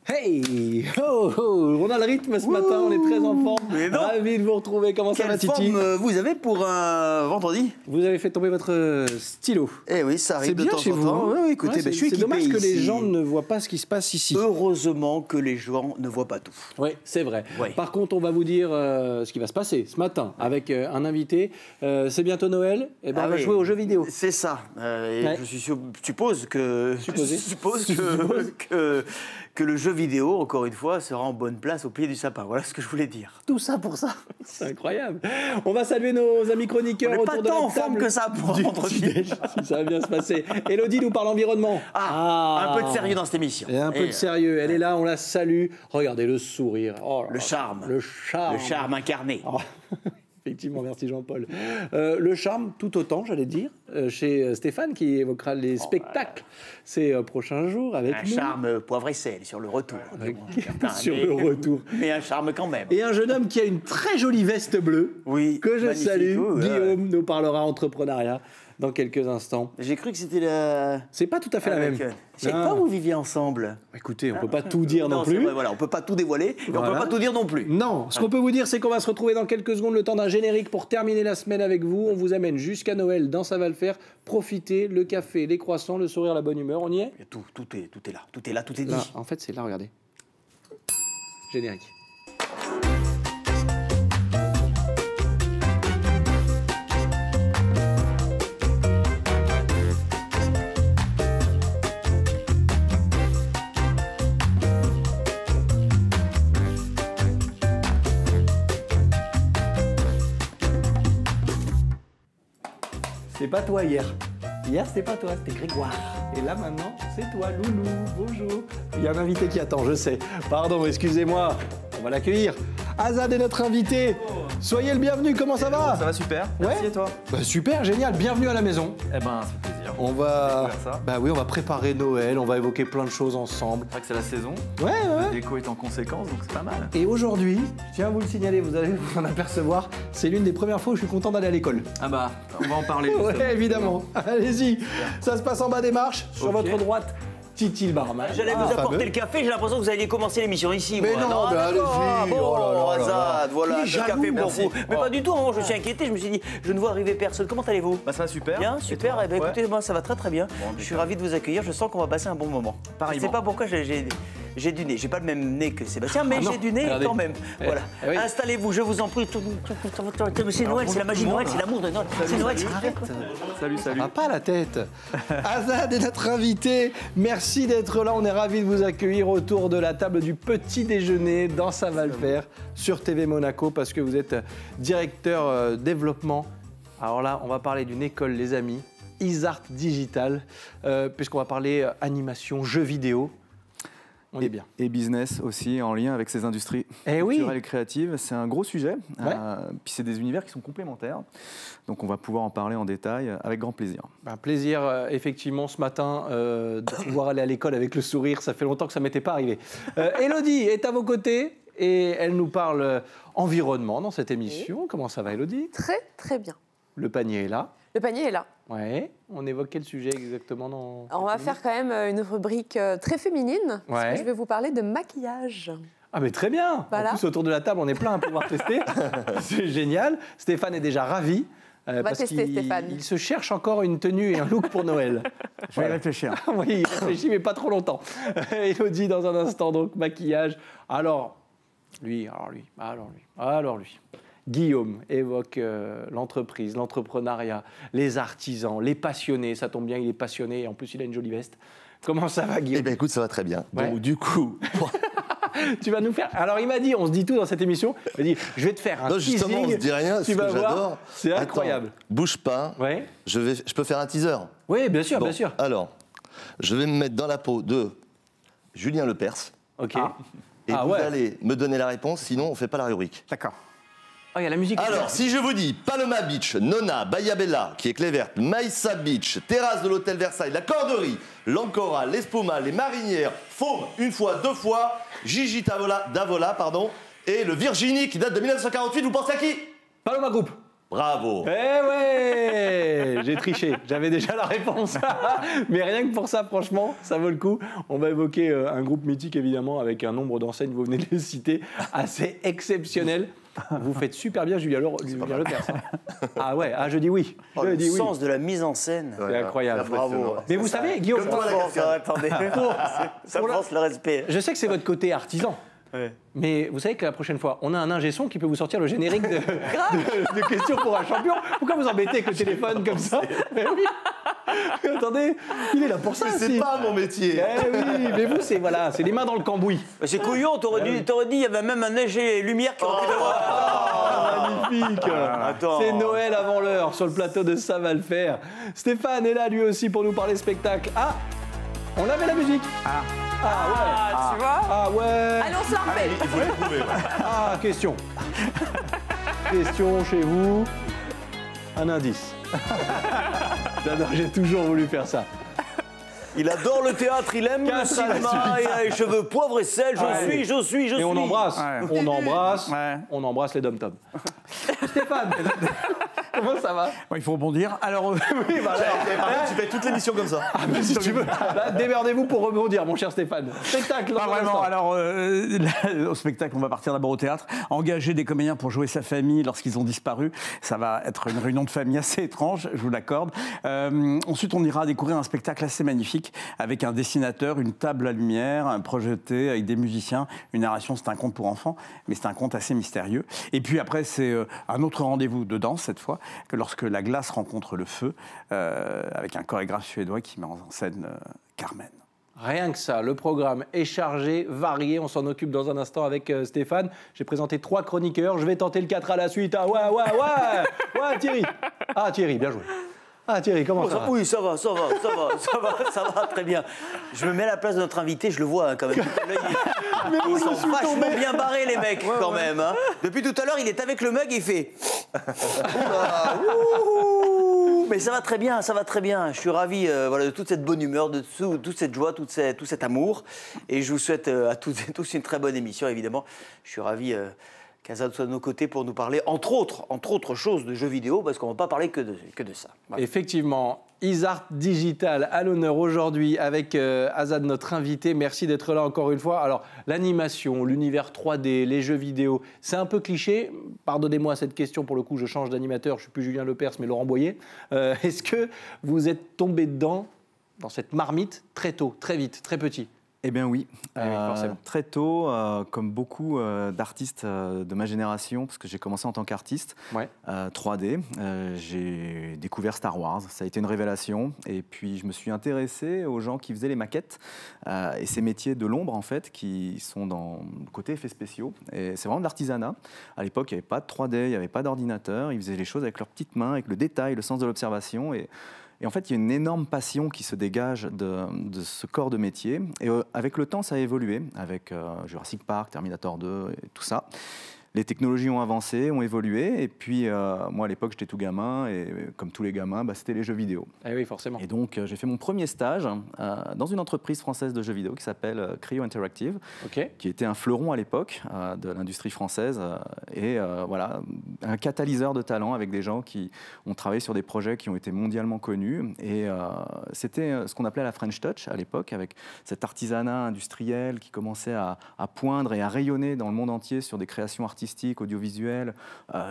Hey, on a le rythme ce matin, on est très en forme. Ravi de vous retrouver. Comment ça va, Titi? Quelle forme vous avez pour un vendredi? Vous avez fait tomber votre stylo. Eh oui, ça arrive de temps en vous, temps. hein? Oui, écoutez, ouais, je suis c'est équipé dommage que ici. les gens ne voient pas ce qui se passe ici. Heureusement que les gens ne voient pas tout. Oui, c'est vrai. Oui. Par contre, on va vous dire ce qui va se passer ce matin avec un invité. C'est bientôt Noël. Et ben, on va jouer aux jeux vidéo. C'est ça. Et Ouais. je suppose que que le jeu vidéo, encore une fois, sera en bonne place au pied du sapin. Voilà ce que je voulais dire. Tout ça pour ça. C'est incroyable. On va saluer nos amis chroniqueurs On n'est pas autour de la tant en forme table que ça pour du rendre petit-déj. Ça va bien se passer. Elodie nous parle environnement. Un peu de sérieux dans cette émission. Et un peu de sérieux. Elle est là, on la salue. Regardez le sourire. Oh là Le là. charme. Le charme. Le charme incarné. Oh. Effectivement, merci Jean-Paul. Le charme, tout autant, j'allais dire, chez Stéphane, qui évoquera les spectacles ces prochains jours avec Un nous. charme poivre et sel sur le retour. Sur le retour. Mais un charme quand même. Et un jeune homme qui a une très jolie veste bleue, Oui, que je magnifique. salue. Oh, ouais. Guillaume nous parlera entrepreneuriat dans quelques instants. J'ai cru que c'était la... C'est pas tout à fait la même. Je sais Non. pas où vous viviez ensemble. Écoutez, on peut pas tout dire non c'est plus. vrai, voilà, on peut pas tout dévoiler et on Voilà. peut pas tout dire non plus. Non, ce qu'on peut vous dire, c'est qu'on va se retrouver dans quelques secondes, le temps d'un générique pour terminer la semaine avec vous. On vous amène jusqu'à Noël dans Ça va le faire. Profitez, le café, les croissants, le sourire, la bonne humeur. On y est? Tout est là, tout est là, tout est dit. Là, en fait, c'est là, regardez. Générique. C'est pas toi hier. Hier, c'était pas toi, c'était Grégoire. Et là, maintenant, c'est toi, Loulou. Bonjour. Il y a un invité qui attend, je sais. Pardon, excusez-moi. On va l'accueillir. Azad est notre invité. Soyez le bienvenu, comment ça va? Ça va super, merci Ouais. et toi? Bah, super, génial. Bienvenue à la maison. Eh ben, ça fait plaisir. On va... Faire ça. Bah oui, on va préparer Noël, on va évoquer plein de choses ensemble. C'est vrai que c'est la saison, Ouais. la déco est en conséquence, donc c'est pas mal. Et aujourd'hui, je tiens à vous le signaler, vous allez vous en apercevoir, c'est l'une des premières fois où je suis content d'aller à l'école. Ah bah, on va en parler. justement. Ouais, évidemment. Allez-y. Ça se passe en bas des marches, sur Ok. votre droite. Titi le barman. J'allais vous Ah, apporter fameux. le café, j'ai l'impression que vous alliez commencer l'émission ici. Mais moi. non, mais d'accord. allez-y. Bon, Oh là là là là. Azad, voilà, Il est le jaloux, café pour merci. vous. Mais pas du tout, je me suis inquiété, je me suis dit, je ne vois arriver personne. Comment allez-vous? Bah ça va super. Bien, Et super. toi? Eh ben, Ouais. écoutez, moi ça va très très bien. Bon, Je suis ravi de vous accueillir. Je sens qu'on va passer un bon moment. Je ne Pareillement. sais pas pourquoi j'ai du nez. J'ai pas le même nez que Sébastien, mais Ah non, j'ai du nez regardez. quand même. Voilà. Eh oui. Installez-vous, je vous en prie. C'est Noël, c'est la magie de Noël, c'est l'amour de Noël. C'est Noël, c'est arrête. Salut. Ah, pas la tête. Azad est notre invité. Merci d'être là. On est ravis de vous accueillir autour de la table du petit déjeuner dans Ça va le faire sur TV Monaco parce que vous êtes directeur développement. Alors là, on va parler d'une école, les amis, Isart Digital, puisqu'on va parler animation, jeux vidéo. On est bien. Et business aussi en lien avec ces industries Eh oui. culturelles et créatives. C'est un gros sujet. Ouais. Puis c'est des univers qui sont complémentaires. Donc on va pouvoir en parler en détail avec grand plaisir. Un plaisir, effectivement, ce matin, de pouvoir aller à l'école avec le sourire. Ça fait longtemps que ça ne m'était pas arrivé. Élodie est à vos côtés et elle nous parle environnement dans cette émission. Comment ça va, Élodie? Très, très bien. Le panier est là. Le panier est là. Ouais. On évoque quel sujet exactement dans... Alors, on va faire quand même une rubrique très féminine. Parce Ouais. que je vais vous parler de maquillage. Ah mais très bien. Voilà. En plus, autour de la table, on est plein à pouvoir tester. C'est génial. Stéphane est déjà ravi. Parce tester, qu'il Stéphane. il se cherche encore une tenue et un look pour Noël. Je vais y réfléchir. Oui, il réfléchit, mais pas trop longtemps. Élodie, dans un instant, donc, maquillage. Alors lui. Guillaume évoque l'entreprise, l'entrepreneuriat, les artisans, les passionnés. Ça tombe bien, il est passionné et en plus, il a une jolie veste. Comment ça va, Guillaume? Eh bien, écoute, ça va très bien. Ouais. Donc, du coup, Tu vas nous faire... Alors, il m'a dit, on se dit tout dans cette émission, il m'a dit, je vais te faire un non, justement, teasing. on se dit rien, Tu ce vas que voir, j'adore. c'est Attends, incroyable. bouge pas, Ouais. je peux faire un teaser. Oui, bien sûr, Bon, bien sûr. Alors, je vais me mettre dans la peau de Julien Lepers. Ok. Et Ah vous ouais. allez me donner la réponse, sinon on ne fait pas la rubrique. D'accord. Oh, il y a la musique. Alors, si je vous dis Paloma Beach, Nona, Bahia Bella, qui est clé verte, Maïssa Beach, terrasse de l'hôtel Versailles, la Corderie, l'Ancora, l'Espuma, les Marinières, Faume, une fois, deux fois, Gigi D'Avola, pardon, et le Virginie qui date de 1948, vous pensez à qui? Paloma Group. Bravo. Eh ouais, j'ai triché, j'avais déjà la réponse. Mais rien que pour ça, franchement, ça vaut le coup. On va évoquer un groupe mythique, évidemment, avec un nombre d'enseignes, vous venez de les citer, assez exceptionnel. Vous faites super bien, Julien Lepers. Ah ouais, je dis oui. Oh, le sens de la mise en scène. C'est incroyable. Bravo. Mais vous savez, Guillaume, Attendez, ça force le respect. je sais que c'est votre côté artisan. Ouais. Mais vous savez que la prochaine fois, on a un ingé son qui peut vous sortir le générique de questions pour un champion. Pourquoi vous embêtez avec le téléphone comme ça? Mais oui. Attendez, il est là pour ça. Mais c'est pas mon métier. Eh oui, mais vous, c'est les mains dans le cambouis. C'est couillon, t'aurais dit, il y avait même un neige et lumière qui aurait pu devoir. Magnifique. Attends. C'est Noël avant l'heure sur le plateau de Ça va le faire. Stéphane est là lui aussi pour nous parler spectacle. Ah, on avait la musique. Ah ouais. Tu vois? Ah ouais. Allez, on se la refait. Il faut le trouver. Ouais. Ah, question. Question chez vous. Un indice. J'adore, j'ai toujours voulu faire ça. Il adore le théâtre, il aime le 4 à la cinéma, il a les cheveux poivre et sel, je suis. Et on embrasse, Ouais. on embrasse les dom-toms. Stéphane, comment ça va? Bon, il faut rebondir. Alors, Oui, bah là, Tu fais toute l'émission comme ça. mais si tu veux, là, démerdez-vous pour rebondir, mon cher Stéphane. Spectacle, dans pas un vraiment. instant. Alors, là, au spectacle, on va partir d'abord au théâtre. Engager des comédiens pour jouer sa famille lorsqu'ils ont disparu. Ça va être une réunion de famille assez étrange, je vous l'accorde. Ensuite, on ira découvrir un spectacle assez magnifique avec un dessinateur, une table à lumière, un projeté avec des musiciens. Une narration, c'est un conte pour enfants, mais c'est un conte assez mystérieux. Et puis après, c'est un autre rendez-vous de danse, cette fois, que lorsque la glace rencontre le feu, avec un chorégraphe suédois qui met en scène Carmen. Rien que ça, le programme est chargé, varié, on s'en occupe dans un instant avec Stéphane. J'ai présenté 3 chroniqueurs, je vais tenter le 4 à la suite. Ah ouais, Thierry. Ah Thierry, bien joué. Ah Thierry, comment ça va? Oui, ça va, très bien. Je me mets à la place de notre invité, je le vois quand même. Ils sont vachement bien barrés les mecs quand même. Hein. Depuis tout à l'heure, il est avec le mug et il fait... Ouh, mais ça va très bien, Je suis ravi de toute cette bonne humeur, de toute cette joie, tout cet amour. Et je vous souhaite à toutes et tous une très bonne émission, évidemment. Je suis ravi qu'Azad soit de nos côtés pour nous parler, entre autres choses, de jeux vidéo, parce qu'on ne va pas parler que de ça. Voilà. Effectivement, Isart Digital à l'honneur aujourd'hui avec Azad, notre invité. Merci d'être là encore une fois. Alors, l'animation, l'univers 3D, les jeux vidéo, c'est un peu cliché. Pardonnez-moi cette question, pour le coup, je change d'animateur. Je ne suis plus Julien Lepers, mais Laurent Boyer. Est-ce que vous êtes tombé dans cette marmite, très tôt, très vite, très petit? Eh bien oui, forcément. très tôt, comme beaucoup d'artistes de ma génération, parce que j'ai commencé en tant qu'artiste 3D, j'ai découvert Star Wars, ça a été une révélation, et puis je me suis intéressé aux gens qui faisaient les maquettes, et ces métiers de l'ombre en fait, qui sont dans le côté effets spéciaux, et c'est vraiment de l'artisanat. À l'époque, il n'y avait pas de 3D, il n'y avait pas d'ordinateur, ils faisaient les choses avec leurs petites mains, avec le détail, le sens de l'observation, et en fait, il y a une énorme passion qui se dégage de ce corps de métier. Et avec le temps, ça a évolué, avec Jurassic Park, Terminator 2 et tout ça. Les technologies ont avancé, ont évolué. Et puis, moi, à l'époque, j'étais tout gamin. Et comme tous les gamins, c'était les jeux vidéo. Eh oui, forcément. Et donc, j'ai fait mon premier stage dans une entreprise française de jeux vidéo qui s'appelle Cryo Interactive, qui était un fleuron à l'époque de l'industrie française. Et voilà, un catalyseur de talent avec des gens qui ont travaillé sur des projets qui ont été mondialement connus. Et c'était ce qu'on appelait la French Touch à l'époque, avec cet artisanat industriel qui commençait à poindre et à rayonner dans le monde entier sur des créations artistiques, audiovisuelles,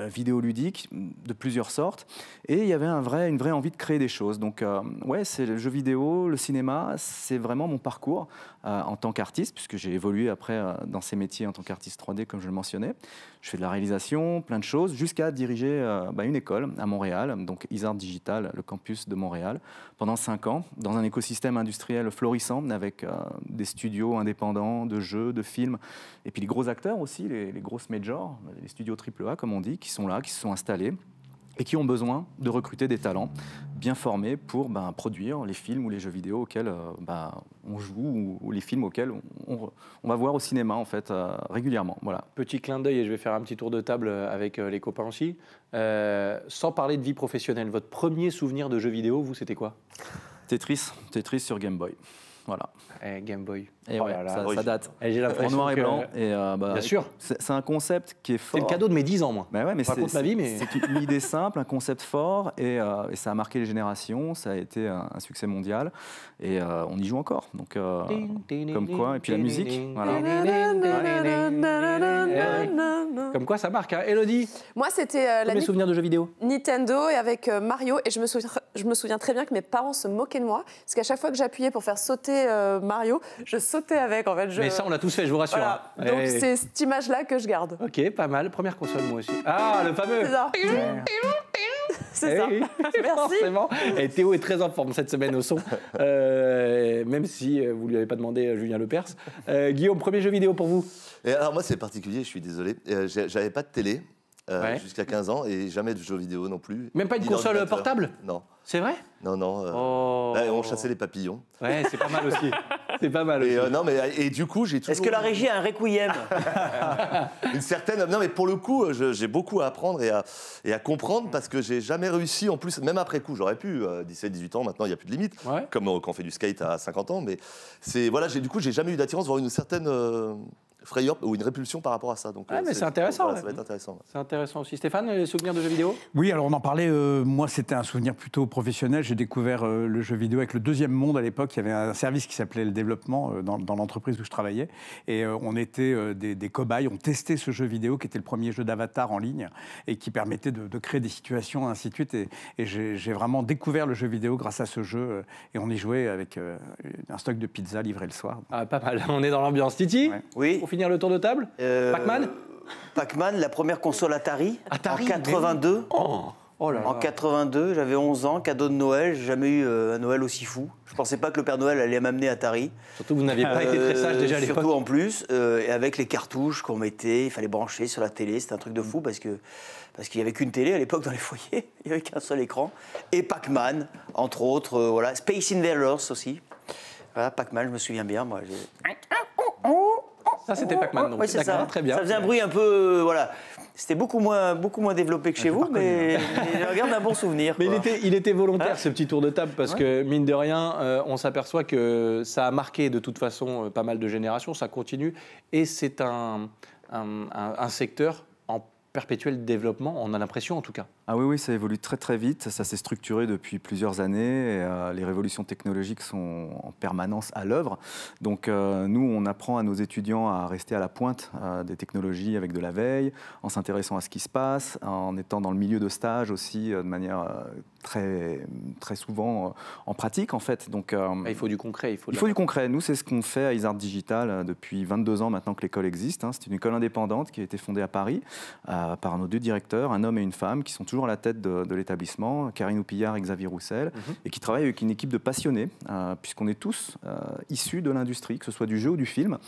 vidéoludiques de plusieurs sortes. Et il y avait une vraie envie de créer des choses. Donc, c'est le jeu vidéo, le cinéma, c'est vraiment mon parcours en tant qu'artiste, puisque j'ai évolué après dans ces métiers en tant qu'artiste 3D, comme je le mentionnais. Je fais de la réalisation, plein de choses, jusqu'à diriger une école à Montréal, donc Isart Digital, le campus de Montréal, pendant 5 ans, dans un écosystème industriel florissant, avec des studios indépendants de jeux, de films, et puis les gros acteurs aussi, les grosses majors, les studios AAA, comme on dit, qui sont là, qui se sont installés, et qui ont besoin de recruter des talents bien formés pour produire les films ou les jeux vidéo auxquels on joue, ou les films auxquels on va voir au cinéma en fait régulièrement. Voilà. Petit clin d'œil, et je vais faire un petit tour de table avec les copains aussi. Sans parler de vie professionnelle, votre premier souvenir de jeux vidéo, vous, c'était quoi? Tetris sur Game Boy. Voilà. Game Boy. Et Oh ouais, là là, ça date. Et j'ai En l'impression noir et que- blanc. Et, Bien sûr. C'est un concept qui est C'est fort. le cadeau de mes 10 ans, moi. Bah ouais, mais Raconte ma vie, mais- c'est une idée simple, un concept fort, et ça a marqué les générations, ça a été un succès mondial, et on y joue encore. Donc, comme quoi, et puis la musique, voilà. Comme quoi, ça marque. Hein. Élodie, Moi, c'était la mes souvenirs de jeux vidéo. Nintendo et avec Mario. Et je me souviens très bien que mes parents se moquaient de moi. Parce qu'à chaque fois que j'appuyais pour faire sauter Mario, je sautais avec. En fait, Mais ça, on l'a tous fait, je vous rassure. Voilà. hein. Donc Eh. c'est cette image-là que je garde. Ok, pas mal. Première console, moi aussi. Ah, le fameux. C'est ça. C'est Eh ça. oui, Merci. forcément. Et Théo est très en forme cette semaine au son, même si vous ne lui avez pas demandé Julien Lepers. Guillaume, premier jeu vidéo pour vous? Et alors moi c'est particulier, je suis désolé. J'avais pas de télé Ouais. jusqu'à 15 ans et jamais de jeux vidéo non plus. Même pas une Ni console d'ordinateur. portable? Non, C'est vrai? non, non. Oh. Là, on chassait les papillons. Ouais, c'est pas mal aussi. C'est pas mal Et, aussi. non, mais et du coup j'ai toujours Est-ce que la régie a un requiem? une certaine. Non, mais pour le coup, j'ai beaucoup à apprendre et à comprendre parce que j'ai jamais réussi. En plus, même après coup, j'aurais pu. 17-18 ans, maintenant, il n'y a plus de limite. Ouais. Comme quand on fait du skate à 50 ans. Mais c'est voilà, du coup, j'ai jamais eu d'attirance, voire une certaine frayeur ou une répulsion par rapport à ça. Donc, Ouais, mais c'est intéressant, voilà, ouais. ça va être intéressant. C'est intéressant aussi. Stéphane, les souvenirs de jeux vidéo? Oui, alors on en parlait. Moi, c'était un souvenir plutôt professionnel. J'ai découvert le jeu vidéo avec le Deuxième Monde à l'époque. Il y avait un service qui s'appelait le développement dans l'entreprise où je travaillais. Et on était des cobayes. On testait ce jeu vidéo qui était le premier jeu d'avatar en ligne et qui permettait de créer des situations, ainsi de suite. Et j'ai vraiment découvert le jeu vidéo grâce à ce jeu. Et on y jouait avec un stock de pizza livré le soir. Ah, pas mal. On est dans l'ambiance. Titi, Ouais. Oui. pour finir le tour de table? Pac-Man? Pac-Man, la première console Atari, Atari, en 82. Oh là là. En 82, j'avais 11 ans, cadeau de Noël. J'ai jamais eu un Noël aussi fou. Je pensais pas que le Père Noël allait m'amener Atari. Surtout que vous n'aviez pas été très sage déjà à l'époque. Surtout en plus, et avec les cartouches qu'on mettait, il fallait brancher sur la télé. C'était un truc de fou parce qu'il n'y avait qu'une télé à l'époque dans les foyers. Il n'y avait qu'un seul écran. Et Pac-Man, entre autres. Voilà. Space Invaders aussi. Voilà, Pac-Man, je me souviens bien. Moi, Ça, c'était Pac-Man. Donc, oui, c'est d'accord, ça. très bien. Ça faisait un bruit un peu, voilà. C'était beaucoup moins développé que chez vous, mais je garde un bon souvenir. Mais quoi. il était volontaire, ce petit tour de table, parce que, mine de rien, on s'aperçoit que ça a marqué de toute façon pas mal de générations, ça continue, et c'est un secteur en perpétuel développement, on a l'impression en tout cas. Ah oui, ça évolue très très vite, ça s'est structuré depuis plusieurs années, et, les révolutions technologiques sont en permanence à l'œuvre. Donc nous, on apprend à nos étudiants à rester à la pointe des technologies avec de la veille, en s'intéressant à ce qui se passe, en étant dans le milieu de stage aussi, de manière très, très souvent en pratique en fait. Donc, Il faut du concret. il faut du concret. Nous, c'est ce qu'on fait à Isart Digital depuis 22 ans maintenant que l'école existe. C'est une école indépendante qui a été fondée à Paris par nos deux directeurs, un homme et une femme, qui sont toujours à la tête de l'établissement, Karine Oupillard et Xavier Roussel, et qui travaillent avec une équipe de passionnés, puisqu'on est tous issus de l'industrie, que ce soit du jeu ou du film,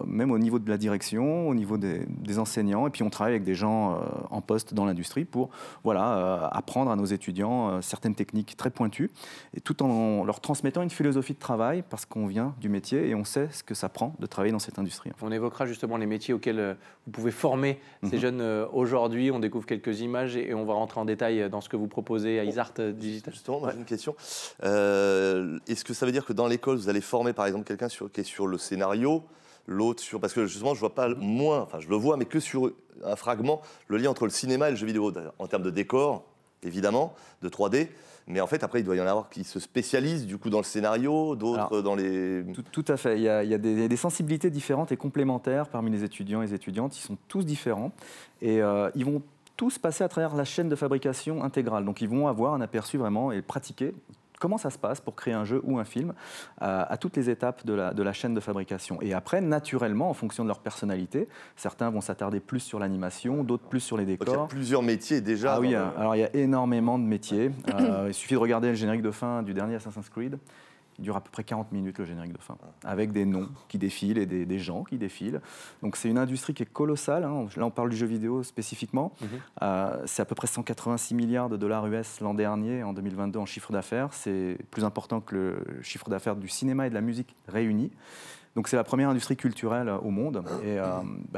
même au niveau de la direction, au niveau des enseignants, et puis on travaille avec des gens en poste dans l'industrie pour apprendre à nos étudiants certaines techniques très pointues, et tout en leur transmettant une philosophie de travail, parce qu'on vient du métier et on sait ce que ça prend de travailler dans cette industrie. On évoquera justement les métiers auxquels vous pouvez former ces jeunes aujourd'hui. On découvre quelques images et on va rentrer en détail dans ce que vous proposez à Isart Digital. Justement, moi, j'ai une question. Est-ce que ça veut dire que dans l'école, vous allez former par exemple quelqu'un qui est sur le scénario, l'autre sur... Parce que justement, je vois pas moins, enfin je le vois, mais que sur un fragment, le lien entre le cinéma et le jeu vidéo, en termes de décor, évidemment, de 3D. Mais en fait, après, il doit y en avoir qui se spécialisent du coup dans le scénario, d'autres dans les... Tout à fait. Il y a des sensibilités différentes et complémentaires parmi les étudiants et les étudiantes. Ils sont tous différents et ils vont tous passer à travers la chaîne de fabrication intégrale. Donc, ils vont avoir un aperçu vraiment et pratiquer comment ça se passe pour créer un jeu ou un film à toutes les étapes de la chaîne de fabrication. Et après, naturellement, en fonction de leur personnalité, certains vont s'attarder plus sur l'animation, d'autres plus sur les décors. Donc, il y a plusieurs métiers déjà. Ah oui, alors il y a énormément de métiers. Il suffit de regarder le générique de fin du dernier Assassin's Creed. Il dure à peu près 40 minutes, le générique de fin, avec des noms qui défilent et des gens qui défilent. Donc c'est une industrie qui est colossale. Hein. Là, on parle du jeu vidéo spécifiquement. C'est à peu près 186 milliards de dollars US l'an dernier, en 2022, en chiffre d'affaires. C'est plus important que le chiffre d'affaires du cinéma et de la musique réunis. Donc c'est la première industrie culturelle au monde. Et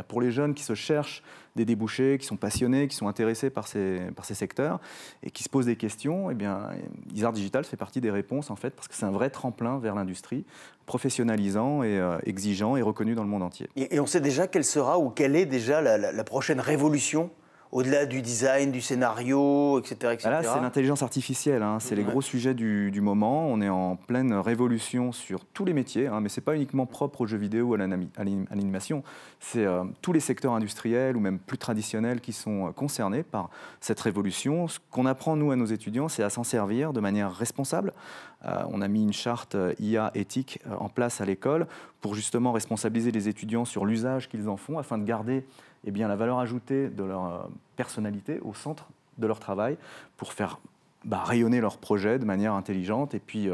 pour les jeunes qui se cherchent des débouchés, qui sont passionnés, qui sont intéressés par ces secteurs et qui se posent des questions, eh bien, Isart Digital fait partie des réponses, en fait, parce que c'est un vrai tremplin vers l'industrie, professionnalisant et exigeant et reconnu dans le monde entier. Et on sait déjà quelle sera ou quelle est déjà la prochaine révolution au-delà du design, du scénario, etc. etc. Là, c'est l'intelligence artificielle, hein. C'est les gros sujets du moment. On est en pleine révolution sur tous les métiers, hein, mais ce n'est pas uniquement propre aux jeux vidéo ou à l'animation. C'est tous les secteurs industriels ou même plus traditionnels qui sont concernés par cette révolution. Ce qu'on apprend, nous, à nos étudiants, c'est à s'en servir de manière responsable. On a mis une charte IA éthique en place à l'école pour justement responsabiliser les étudiants sur l'usage qu'ils en font afin de garder la valeur ajoutée de leur personnalité au centre de leur travail pour faire rayonner leur projet de manière intelligente et puis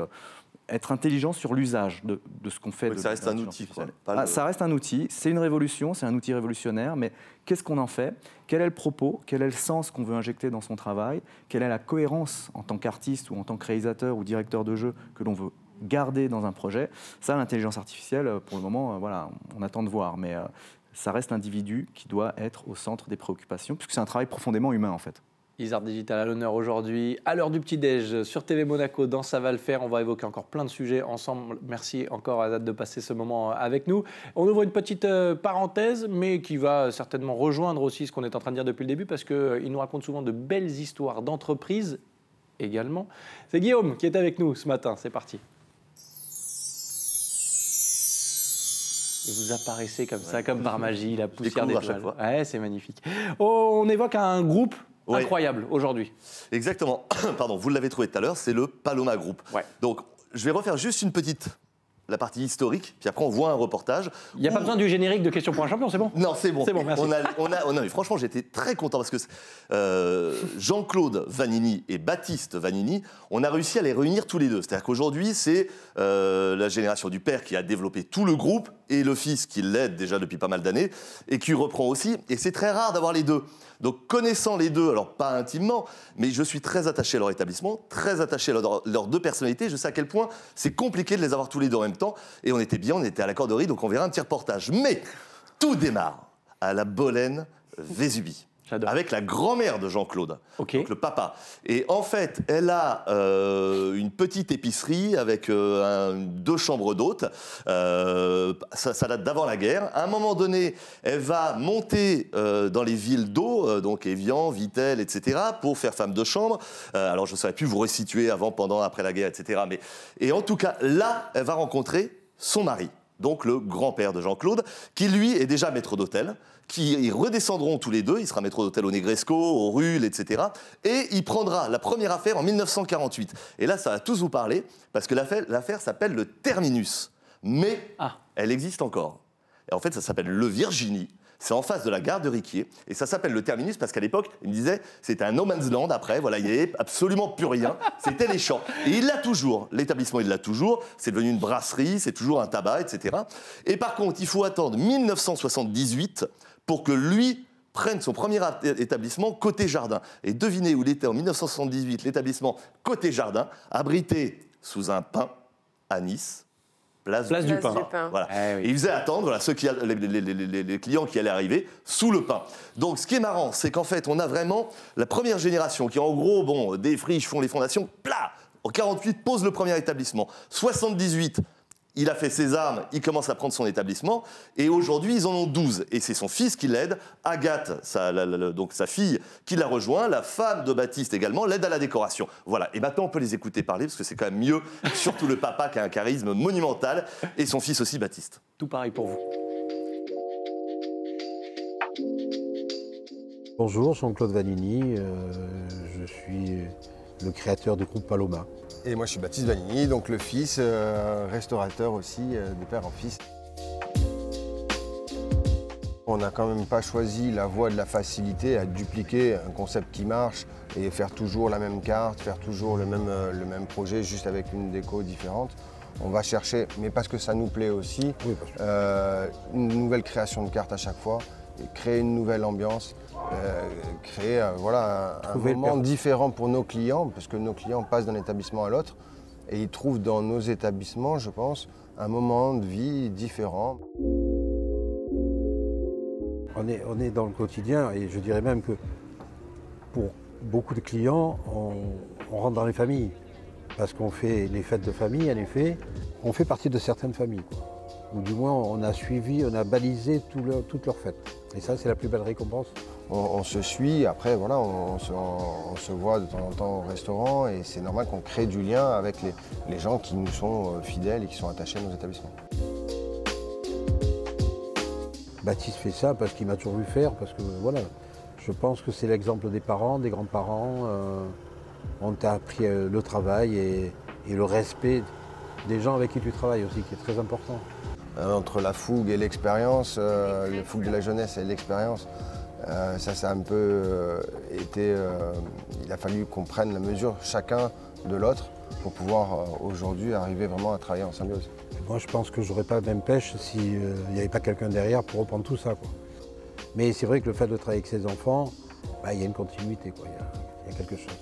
être intelligent sur l'usage de ce qu'on fait. Ça reste un outil, quoi. Ça reste un outil, c'est une révolution, c'est un outil révolutionnaire, mais qu'est-ce qu'on en fait? Quel est le propos? Quel est le sens qu'on veut injecter dans son travail? Quelle est la cohérence en tant qu'artiste ou en tant que réalisateur ou directeur de jeu que l'on veut garder dans un projet? Ça, l'intelligence artificielle, pour le moment, on attend de voir, mais ça reste l'individu qui doit être au centre des préoccupations, puisque c'est un travail profondément humain, en fait. Isart Digital à l'honneur aujourd'hui, à l'heure du petit-déj sur TV Monaco, dans Ça va le faire. On va évoquer encore plein de sujets ensemble. Merci encore Azad de passer ce moment avec nous. On ouvre une petite parenthèse, mais qui va certainement rejoindre aussi ce qu'on est en train de dire depuis le début, parce qu'il nous raconte souvent de belles histoires d'entreprise également. C'est Guillaume qui est avec nous ce matin. C'est parti. Et vous apparaissez comme ça, comme par magie, la poussière d'étoiles. Ouais, c'est magnifique. Oh, on évoque un groupe incroyable aujourd'hui. Exactement. Pardon, vous l'avez trouvé tout à l'heure, c'est le Paloma Group. Ouais. Donc, je vais refaire juste la partie historique, puis après on voit un reportage. Il n'y a pas besoin du générique de Questions pour un champion, c'est bon? Non, c'est bon. C'est bon, merci. Mais franchement, j'étais très content parce que Jean-Claude Vanini et Baptiste Vanini, on a réussi à les réunir tous les deux. C'est-à-dire qu'aujourd'hui, c'est la génération du père qui a développé tout le groupe et le fils qui l'aide déjà depuis pas mal d'années et qui reprend aussi. Et c'est très rare d'avoir les deux. Donc, connaissant les deux, alors pas intimement, mais je suis très attaché à leur établissement, très attaché à leurs deux personnalités. Je sais à quel point c'est compliqué de les avoir tous les deux en même temps. Et on était bien, on était à la corderie, donc on verra un petit reportage. Mais tout démarre à la Bolène Vésubie. J'adore. Avec la grand-mère de Jean-Claude, donc le papa. Et en fait, elle a une petite épicerie avec 2 chambres d'hôtes. Ça date d'avant la guerre. À un moment donné, elle va monter dans les villes d'eau, donc Évian, Vittel, etc., pour faire femme de chambre. Alors, je ne saurais plus vous resituer avant, pendant, après la guerre, etc. Et en tout cas, là, elle va rencontrer son mari, donc le grand-père de Jean-Claude, qui lui est déjà maître d'hôtel, qui redescendront tous les deux, il sera maître d'hôtel au Negresco, au Ruhl, etc. Et il prendra la première affaire en 1948. Et là, ça va tous vous parler, parce que l'affaire s'appelle le Terminus. Mais elle existe encore. Et en fait, ça s'appelle le Virginie. C'est en face de la gare de Riquier. Et ça s'appelle le Terminus parce qu'à l'époque, il me disait, c'était un no man's land après, voilà, il n'y avait absolument plus rien. C'était les champs. Et il l'a toujours. L'établissement, il l'a toujours. C'est devenu une brasserie, c'est toujours un tabac, etc. Et par contre, il faut attendre 1978 pour que lui prenne son premier établissement côté jardin. Et devinez où il était en 1978, l'établissement côté jardin, abrité sous un pin à Nice. Place du Pin. Voilà. Et il faisait attendre les clients qui allaient arriver sous le pin. Donc ce qui est marrant, c'est qu'en fait, on a vraiment la première génération qui, en gros, défriche, font les fondations, plat. En 48, pose le premier établissement. 78, il a fait ses armes, il commence à prendre son établissement. Et aujourd'hui, ils en ont 12. Et c'est son fils qui l'aide. Agathe, donc sa fille, qui l'a rejoint. La femme de Baptiste également l'aide à la décoration. Voilà. Et maintenant, on peut les écouter parler parce que c'est quand même mieux. Surtout le papa qui a un charisme monumental. Et son fils aussi, Baptiste. Tout pareil pour vous. Bonjour, Jean-Claude Vanini. Je suis le créateur du groupe Paloma. Et moi je suis Baptiste Vanini, donc le fils, restaurateur aussi, de père en fils. On n'a quand même pas choisi la voie de la facilité à dupliquer un concept qui marche et faire toujours la même carte, faire toujours le même projet juste avec une déco différente. On va chercher, mais parce que ça nous plaît aussi, une nouvelle création de cartes à chaque fois, et créer une nouvelle ambiance. Créer un moment différent pour nos clients, parce que nos clients passent d'un établissement à l'autre et ils trouvent dans nos établissements, je pense, un moment de vie différent. On est dans le quotidien et je dirais même que pour beaucoup de clients, on rentre dans les familles. Parce qu'on fait les fêtes de famille, en effet, on fait partie de certaines familles, quoi. Ou du moins, on a suivi, on a balisé toutes leurs fêtes. Et ça, c'est la plus belle récompense. On se suit, après, voilà, on se voit de temps en temps au restaurant et c'est normal qu'on crée du lien avec les gens qui nous sont fidèles et qui sont attachés à nos établissements. Baptiste fait ça parce qu'il m'a toujours vu faire, parce que voilà, je pense que c'est l'exemple des parents, des grands-parents. On t'a appris le travail et le respect des gens avec qui tu travailles aussi, qui est très important. Entre la fougue et l'expérience, la fougue de la jeunesse et l'expérience, ça a un peu été... il a fallu qu'on prenne la mesure chacun de l'autre pour pouvoir aujourd'hui arriver vraiment à travailler en symbiose. Moi, je pense que je n'aurais pas la même pêche s'il n'y avait pas quelqu'un derrière pour reprendre tout ça, quoi. Mais c'est vrai que le fait de travailler avec ses enfants, bah, il y a une continuité, quoi. Il y a quelque chose.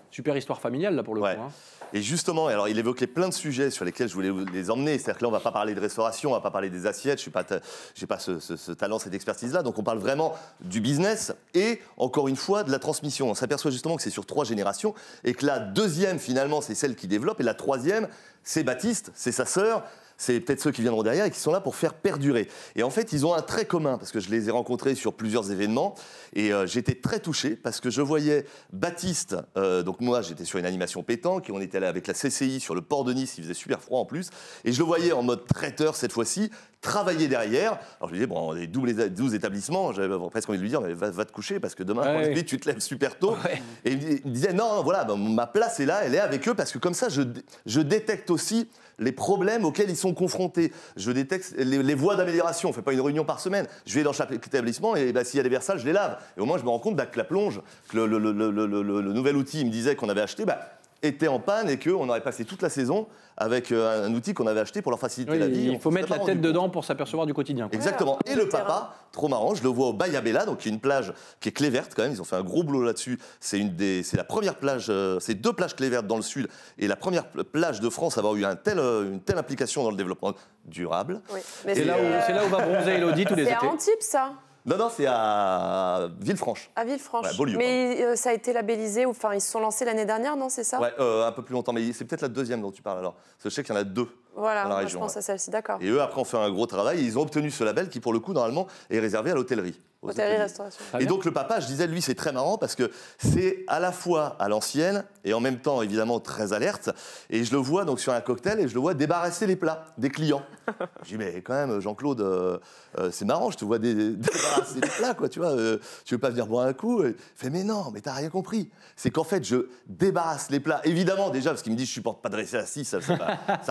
Super histoire familiale, là, pour le coup. Hein. Et justement, alors il évoquait plein de sujets sur lesquels je voulais les emmener. C'est-à-dire que là, on ne va pas parler de restauration, on ne va pas parler des assiettes. Je n'ai pas ce talent, cette expertise-là. Donc on parle vraiment du business et, encore une fois, de la transmission. On s'aperçoit justement que c'est sur 3 générations et que la deuxième, finalement, c'est celle qui développe. Et la troisième, c'est Baptiste, c'est sa sœur. C'est peut-être ceux qui viendront derrière et qui sont là pour faire perdurer. Et en fait, ils ont un trait commun, parce que je les ai rencontrés sur plusieurs événements, et j'étais très touché, parce que je voyais Baptiste, donc moi j'étais sur une animation pétanque, et on était allé avec la CCI sur le port de Nice, il faisait super froid en plus, et je le voyais en mode traiteur cette fois-ci, travailler derrière. Alors je lui disais, bon, on est 12 établissements, j'avais presque envie de lui dire, mais va te coucher, parce que demain, tu te lèves super tôt. Ouais. Et il me disait, non, voilà, ma place est là, elle est avec eux, parce que comme ça, je détecte aussi les problèmes auxquels ils sont confrontés. Je détecte les voies d'amélioration. On ne fait pas une réunion par semaine. Je vais dans chaque établissement et s'il y a des versailles, je les lave. Et au moins, je me rends compte que la plonge, que le nouvel outil, il me disait qu'on avait acheté, était en panne et qu'on aurait passé toute la saison avec un outil qu'on avait acheté pour leur faciliter la vie. Il faut mettre la tête dedans pour s'apercevoir du quotidien. Quoi. Exactement. Et le papa, trop marrant, je le vois au Bayabella, donc qui est une plage qui est clé verte quand même. Ils ont fait un gros boulot là-dessus. C'est la première plage, c'est 2 plages clé verte dans le sud et la première plage de France à avoir eu une telle implication dans le développement durable. Oui. C'est là où va bronzer Elodie tous les étés. C'est à Antibes, ça? Non, c'est à Villefranche. À Villefranche. Ouais, Beaulieu, mais ça a été labellisé, enfin ils se sont lancés l'année dernière, non, c'est ça? Ouais, un peu plus longtemps, mais c'est peut-être la deuxième dont tu parles alors. Parce que je sais qu'il y en a 2 voilà, dans la région. Je pense à celle-ci, d'accord. Et eux, après, ont fait un gros travail et ils ont obtenu ce label qui, pour le coup, normalement, est réservé à l'hôtellerie. Hôtellerie-restauration. Et donc le papa, je disais, lui, c'est très marrant parce que c'est à la fois à l'ancienne et en même temps, évidemment, très alerte. Et je le vois donc sur un cocktail et je le vois débarrasser les plats des clients. Je dis, mais quand même, Jean-Claude, c'est marrant, je te vois débarrasser les plats, quoi, tu vois. Tu veux pas venir boire un coup? Il fait, mais non, mais t'as rien compris. C'est qu'en fait, je débarrasse les plats. Évidemment, déjà, parce qu'il me dit, je supporte pas de rester assis, ça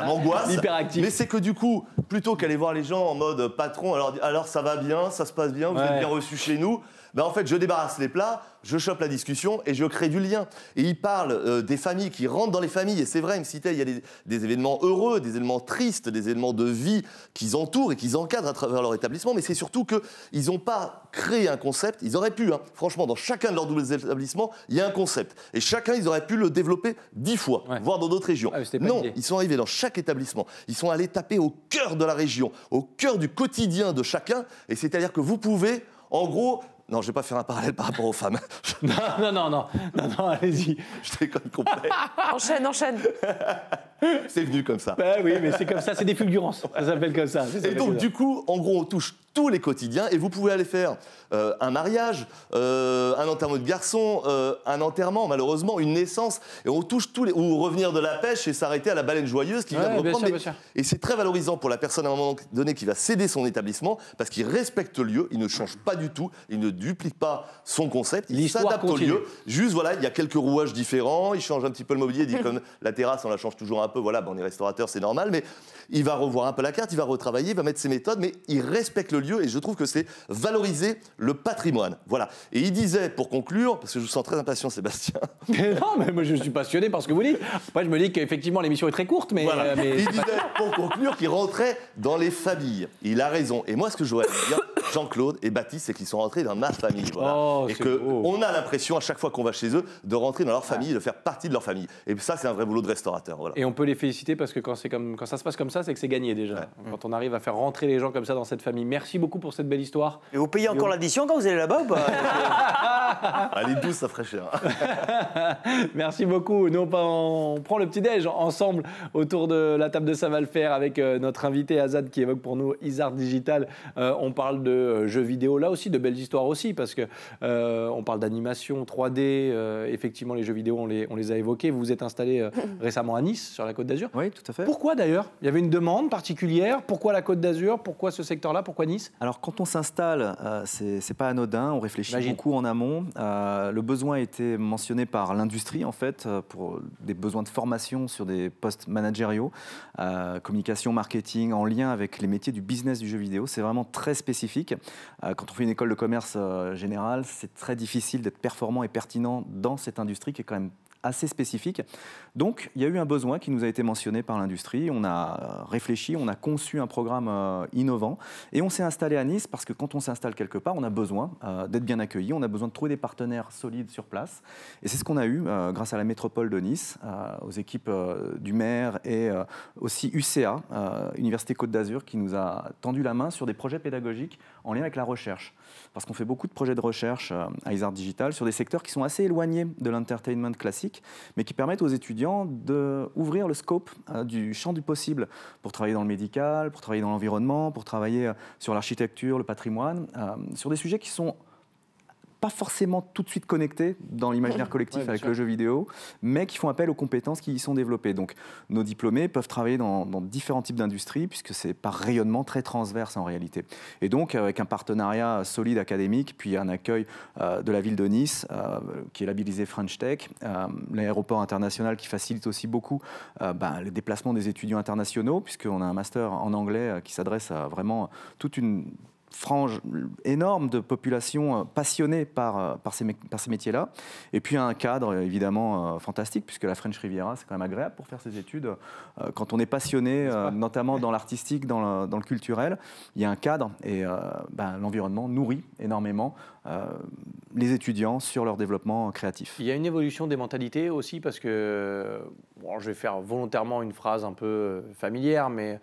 m'angoisse. Hyperactif. Mais c'est que du coup, plutôt qu'aller voir les gens en mode patron, alors ça va bien, ça se passe bien, vous êtes bien reçus chez nous, en fait, je débarrasse les plats, je chope la discussion et je crée du lien. Et il parle des familles qui rentrent dans les familles. Et c'est vrai, il me citait, il y a des événements heureux, des événements tristes, des événements de vie qu'ils entourent et qu'ils encadrent à travers leur établissement. Mais c'est surtout qu'ils n'ont pas créé un concept. Ils auraient pu, franchement, dans chacun de leurs 12 établissements, il y a un concept. Et chacun, ils auraient pu le développer 10 fois, voire dans d'autres régions. Non, ils sont arrivés dans chaque établissement. Ils sont allés taper au cœur de la région, au cœur du quotidien de chacun. Et c'est-à-dire que vous pouvez, en gros... Non, je ne vais pas faire un parallèle par rapport aux femmes. Non, allez-y. Je déconne complet. Enchaîne. C'est venu comme ça. Ben oui, mais c'est comme ça, c'est des fulgurances. Ça s'appelle comme ça. Et donc, du coup, en gros, on touche tous les quotidiens et vous pouvez aller faire un mariage, un enterrement de garçon, un enterrement, malheureusement, une naissance, et on touche tous les... Ou revenir de la pêche et s'arrêter à la baleine joyeuse qui vient de reprendre. Bien sûr. Et c'est très valorisant pour la personne à un moment donné qui va céder son établissement parce qu'il respecte le lieu, il ne change pas du tout, il ne duplique pas son concept, il s'adapte au lieu. Juste, voilà, il y a quelques rouages différents, il change un petit peu le mobilier, il dit comme la terrasse, on la change toujours un peu, voilà, on est restaurateur, c'est normal, mais il va revoir un peu la carte, il va retravailler, il va mettre ses méthodes, mais il respecte le lieu et je trouve que c'est valoriser le patrimoine. Voilà. Et il disait, pour conclure, parce que je vous sens très impatient, Sébastien. Non, mais moi je suis passionné par ce que vous dites. Après, je me dis qu'effectivement l'émission est très courte, mais. Voilà. Il disait, pour conclure, qu'il rentrait dans les familles. Il a raison. Et moi, ce que j'aurais à dire, Jean-Claude et Baptiste, c'est qu'ils sont rentrés dans ma famille. Voilà. Oh, et c'est beau. qu'on a l'impression, à chaque fois qu'on va chez eux, de rentrer dans leur famille, de faire partie de leur famille. Et ça, c'est un vrai boulot de restaurateur. Voilà. Et on peut les féliciter parce que quand ça se passe comme ça, c'est que c'est gagné déjà. Quand on arrive à faire rentrer les gens comme ça dans cette famille. Merci beaucoup pour cette belle histoire. Et vous payez encore l'addition quand vous allez là-bas ou pas? Allez, 12, ça ferait cher. Merci beaucoup. Nous, on prend le petit-déj ensemble autour de la table de Ça va le faire avec notre invité Azad qui évoque pour nous Isart Digital. On parle de jeux vidéo, là aussi, de belles histoires aussi, parce que on parle d'animation 3D. Effectivement, les jeux vidéo, on les a évoqués. Vous vous êtes installé récemment à Nice, sur la Côte d'Azur. Oui, tout à fait. Pourquoi d'ailleurs? Il y avait une demande particulière. Pourquoi la Côte d'Azur? Pourquoi ce secteur-là? Pourquoi Nice? Alors, quand on s'installe, c'est pas anodin. On réfléchit beaucoup en amont. Le besoin a été mentionné par l'industrie, en fait, pour des besoins de formation sur des postes managériaux, communication, marketing, en lien avec les métiers du business du jeu vidéo. C'est vraiment très spécifique. Quand on fait une école de commerce générale, c'est très difficile d'être performant et pertinent dans cette industrie qui est quand même assez spécifique. Donc, il y a eu un besoin qui nous a été mentionné par l'industrie. On a réfléchi, on a conçu un programme innovant et on s'est installé à Nice parce que quand on s'installe quelque part, on a besoin d'être bien accueilli, on a besoin de trouver des partenaires solides sur place. Et c'est ce qu'on a eu grâce à la métropole de Nice, aux équipes du maire et aussi UCA, Université Côte d'Azur, qui nous a tendu la main sur des projets pédagogiques en lien avec la recherche. Parce qu'on fait beaucoup de projets de recherche à Isart Digital sur des secteurs qui sont assez éloignés de l'entertainment classique, mais qui permettent aux étudiants d'ouvrir le scope du champ du possible pour travailler dans le médical, pour travailler dans l'environnement, pour travailler sur l'architecture, le patrimoine, sur des sujets qui sont pas forcément tout de suite connectés dans l'imaginaire collectif avec le jeu vidéo, mais qui font appel aux compétences qui y sont développées. Donc, nos diplômés peuvent travailler dans différents types d'industries, puisque c'est par rayonnement très transverse en réalité. Et donc, avec un partenariat solide académique, puis un accueil de la ville de Nice, qui est labellisé French Tech, l'aéroport international qui facilite aussi beaucoup les déplacements des étudiants internationaux, puisqu'on a un master en anglais qui s'adresse à vraiment toute une frange énorme de population passionnée par ces métiers-là. Et puis un cadre évidemment fantastique, puisque la French Riviera, c'est quand même agréable pour faire ses études. Quand on est passionné, notamment dans l'artistique, dans le culturel, il y a un cadre et l'environnement nourrit énormément les étudiants sur leur développement créatif. Il y a une évolution des mentalités aussi, parce que, je vais faire volontairement une phrase un peu familière, mais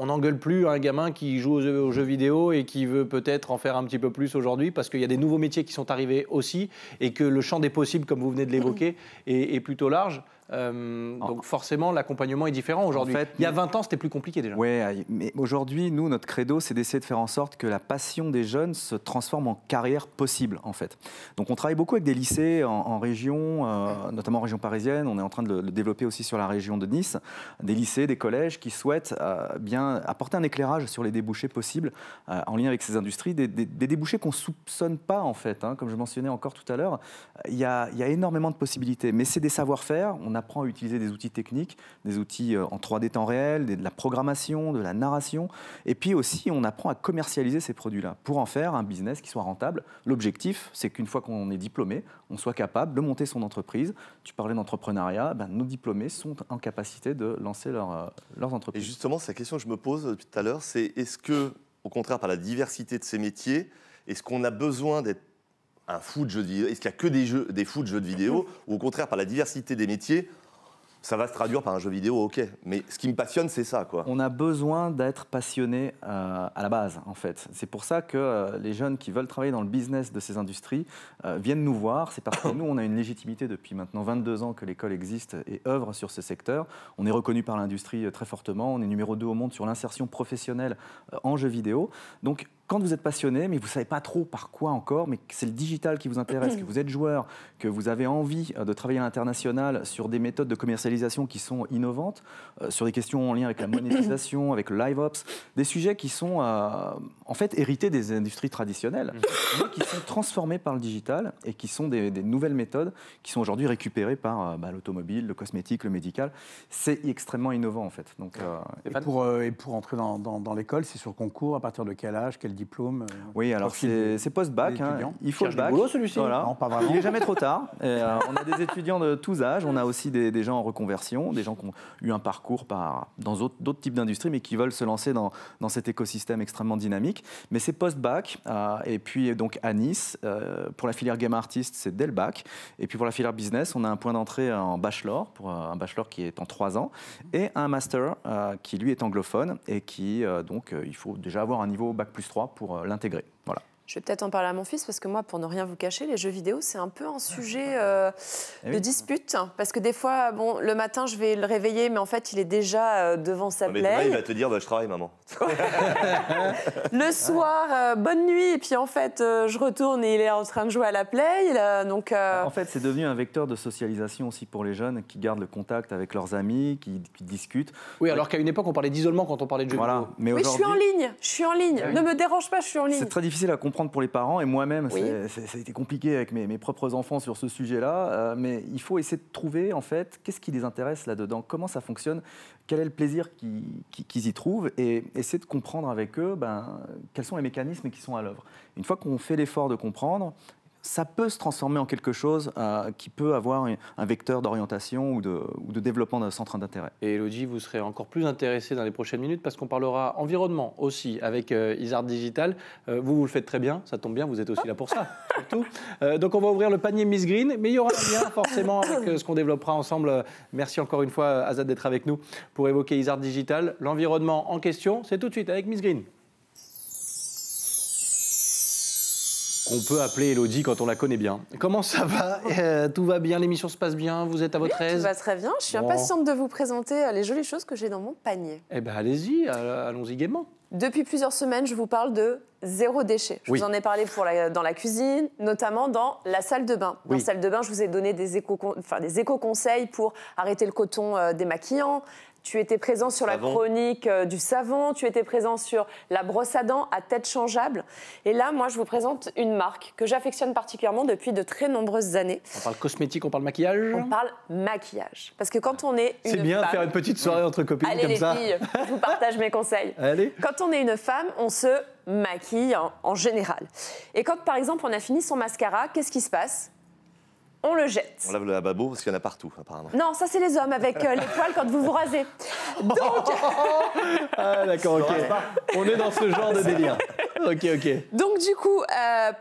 on n'engueule plus un gamin qui joue aux jeux vidéo et qui veut peut-être en faire un petit peu plus aujourd'hui, parce qu'il y a des nouveaux métiers qui sont arrivés aussi et que le champ des possibles, comme vous venez de l'évoquer, est plutôt large. Donc forcément, l'accompagnement est différent aujourd'hui. En fait, il y a 20 ans, c'était plus compliqué déjà. Oui, mais aujourd'hui, nous, notre credo, c'est d'essayer de faire en sorte que la passion des jeunes se transforme en carrière possible, en fait. Donc on travaille beaucoup avec des lycées en région, notamment en région parisienne. On est en train de le développer aussi sur la région de Nice. Des lycées, des collèges qui souhaitent bien apporter un éclairage sur les débouchés possibles en lien avec ces industries. Des débouchés qu'on ne soupçonne pas, en fait. Comme je mentionnais encore tout à l'heure, il y a énormément de possibilités. Mais c'est des savoir-faire. On apprend à utiliser des outils techniques, des outils en 3D temps réel, de la programmation, de la narration. Et puis aussi, on apprend à commercialiser ces produits-là pour en faire un business qui soit rentable. L'objectif, c'est qu'une fois qu'on est diplômé, on soit capable de monter son entreprise. Tu parlais d'entrepreneuriat, nos diplômés sont en capacité de lancer leurs entreprises. Et justement, c'est la question que je me pose depuis tout à l'heure, c'est est-ce que, au contraire, par la diversité de ces métiers, est-ce qu'on a besoin d'être un fou de jeux de vidéo? Est-ce qu'il n'y a que des fous de jeux de vidéo? Ou au contraire, par la diversité des métiers, ça va se traduire par un jeu vidéo, ok. Mais ce qui me passionne, c'est ça, quoi. On a besoin d'être passionné à la base, en fait. C'est pour ça que les jeunes qui veulent travailler dans le business de ces industries viennent nous voir. C'est parce que nous, on a une légitimité depuis maintenant 22 ans que l'école existe et œuvre sur ce secteur. On est reconnu par l'industrie très fortement. On est numéro 2 au monde sur l'insertion professionnelle en jeux vidéo. Donc, quand vous êtes passionné, mais vous ne savez pas trop par quoi encore, mais que c'est le digital qui vous intéresse, que vous êtes joueur, que vous avez envie de travailler à l'international sur des méthodes de commercialisation qui sont innovantes, sur des questions en lien avec la monétisation, avec le live ops, des sujets qui sont en fait hérités des industries traditionnelles, mais qui sont transformés par le digital et qui sont des nouvelles méthodes qui sont aujourd'hui récupérées par l'automobile, le cosmétique, le médical. C'est extrêmement innovant en fait. Donc, et pour entrer dans l'école, c'est sur concours, à partir de quel âge, quel diplôme. Oui, alors c'est post-bac, hein, il faut le bac. Boulot, celui-ci. Voilà. Non, pas vraiment. Il n'est jamais trop tard. Et, on a des étudiants de tous âges, on a aussi des gens en reconversion, des gens qui ont eu un parcours dans d'autres types d'industries, mais qui veulent se lancer dans cet écosystème extrêmement dynamique. Mais c'est post-bac, et puis donc à Nice, pour la filière Game Artist, c'est dès le bac. Et puis pour la filière Business, on a un point d'entrée en bachelor, pour un bachelor qui est en 3 ans, et un master qui lui est anglophone, et qui donc il faut déjà avoir un niveau bac+3 pour l'intégrer. Voilà. Je vais peut-être en parler à mon fils, parce que moi, pour ne rien vous cacher, les jeux vidéo, c'est un peu un sujet de dispute. Parce que des fois, bon, le matin, je vais le réveiller, mais en fait, il est déjà devant sa Mais play. demain, il va te dire je travaille, maman. Le soir, bonne nuit, et puis en fait, je retourne et il est en train de jouer à la play. Donc, En fait, c'est devenu un vecteur de socialisation aussi pour les jeunes qui gardent le contact avec leurs amis, qui discutent. Oui, alors qu'à une époque, on parlait d'isolement quand on parlait de jeux vidéo. Mais oui, je suis en ligne. Ah oui. Ne me dérange pas, je suis en ligne. C'est très difficile à comprendre pour les parents, et moi-même, Oui. ça a été compliqué avec mes propres enfants sur ce sujet-là, mais il faut essayer de trouver, en fait, qu'est-ce qui les intéresse là-dedans, comment ça fonctionne, quel est le plaisir qu'ils y trouvent, et essayer de comprendre avec eux quels sont les mécanismes qui sont à l'œuvre. Une fois qu'on fait l'effort de comprendre, ça peut se transformer en quelque chose qui peut avoir un vecteur d'orientation ou de développement d'un centre d'intérêt. Et Elodie, vous serez encore plus intéressée dans les prochaines minutes parce qu'on parlera environnement aussi avec Isart Digital. Vous le faites très bien, ça tombe bien, vous êtes aussi là pour ça, surtout. Donc on va ouvrir le panier Miss Green, mais il y aura un lien forcément avec ce qu'on développera ensemble. Merci encore une fois, Azad, d'être avec nous pour évoquer Isart Digital. L'environnement en question, c'est tout de suite avec Miss Green. On peut appeler Elodie quand on la connaît bien. Comment ça va? Tout va bien? L'émission se passe bien? Vous êtes à votre aise? Tout va très bien. Je suis impatiente de vous présenter les jolies choses que j'ai dans mon panier. Eh bien, allez-y, allons-y gaiement. Depuis plusieurs semaines, je vous parle de zéro déchet. Je vous en ai parlé dans la cuisine, notamment dans la salle de bain. Dans la salle de bain, je vous ai donné des éco-conseils pour arrêter le coton démaquillant. Tu étais présent sur la chronique du savon, tu étais présent sur la brosse à dents à tête changeable. Et là, moi, je vous présente une marque que j'affectionne particulièrement depuis de très nombreuses années. On parle cosmétique, on parle maquillage? On parle maquillage. Parce que quand on est une femme... C'est bien de faire une petite soirée entre copines Allez, comme ça. Allez les filles, je vous partage mes conseils. Allez. Quand on est une femme, on se maquille en général. Et quand, par exemple, on a fini son mascara, qu'est-ce qui se passe? On le jette. On lave le lavabo parce qu'il y en a partout, apparemment. Non, ça, c'est les hommes avec les poils quand vous vous rasez. Donc... Ah, d'accord, ok. On est dans ce genre de délire. Ok. Donc, du coup,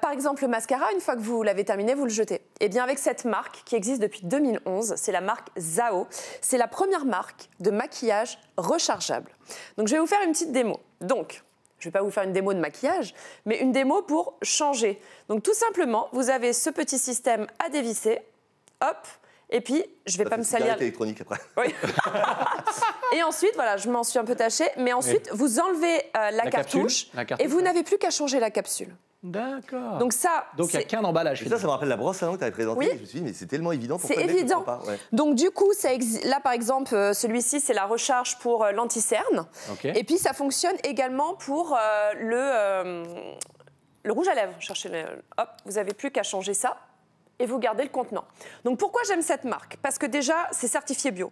par exemple, le mascara, une fois que vous l'avez terminé, vous le jetez. Eh bien, avec cette marque qui existe depuis 2011, c'est la marque Zao. C'est la première marque de maquillage rechargeable. Donc, je vais vous faire une petite démo. Donc... je ne vais pas vous faire une démo de maquillage, mais une démo pour changer. Donc tout simplement, vous avez ce petit système à dévisser, hop, et puis je ne vais pas me salir. C'est électronique après. Oui. Et ensuite, voilà, je m'en suis un peu tachée, mais ensuite vous enlevez la cartouche et vous n'avez plus qu'à changer la capsule. D'accord. Donc il n'y a qu'un emballage. Et ça me rappelle la brosse à dents que tu avais présentée. Oui. Je me suis dit, mais c'est tellement évident. C'est évident. Donc du coup, là par exemple, celui-ci, c'est la recharge pour l'anti-cerne. Okay. Et puis ça fonctionne également pour le rouge à lèvres. Hop, vous n'avez plus qu'à changer ça. Et vous gardez le contenant. Donc pourquoi j'aime cette marque? Parce que déjà, c'est certifié bio.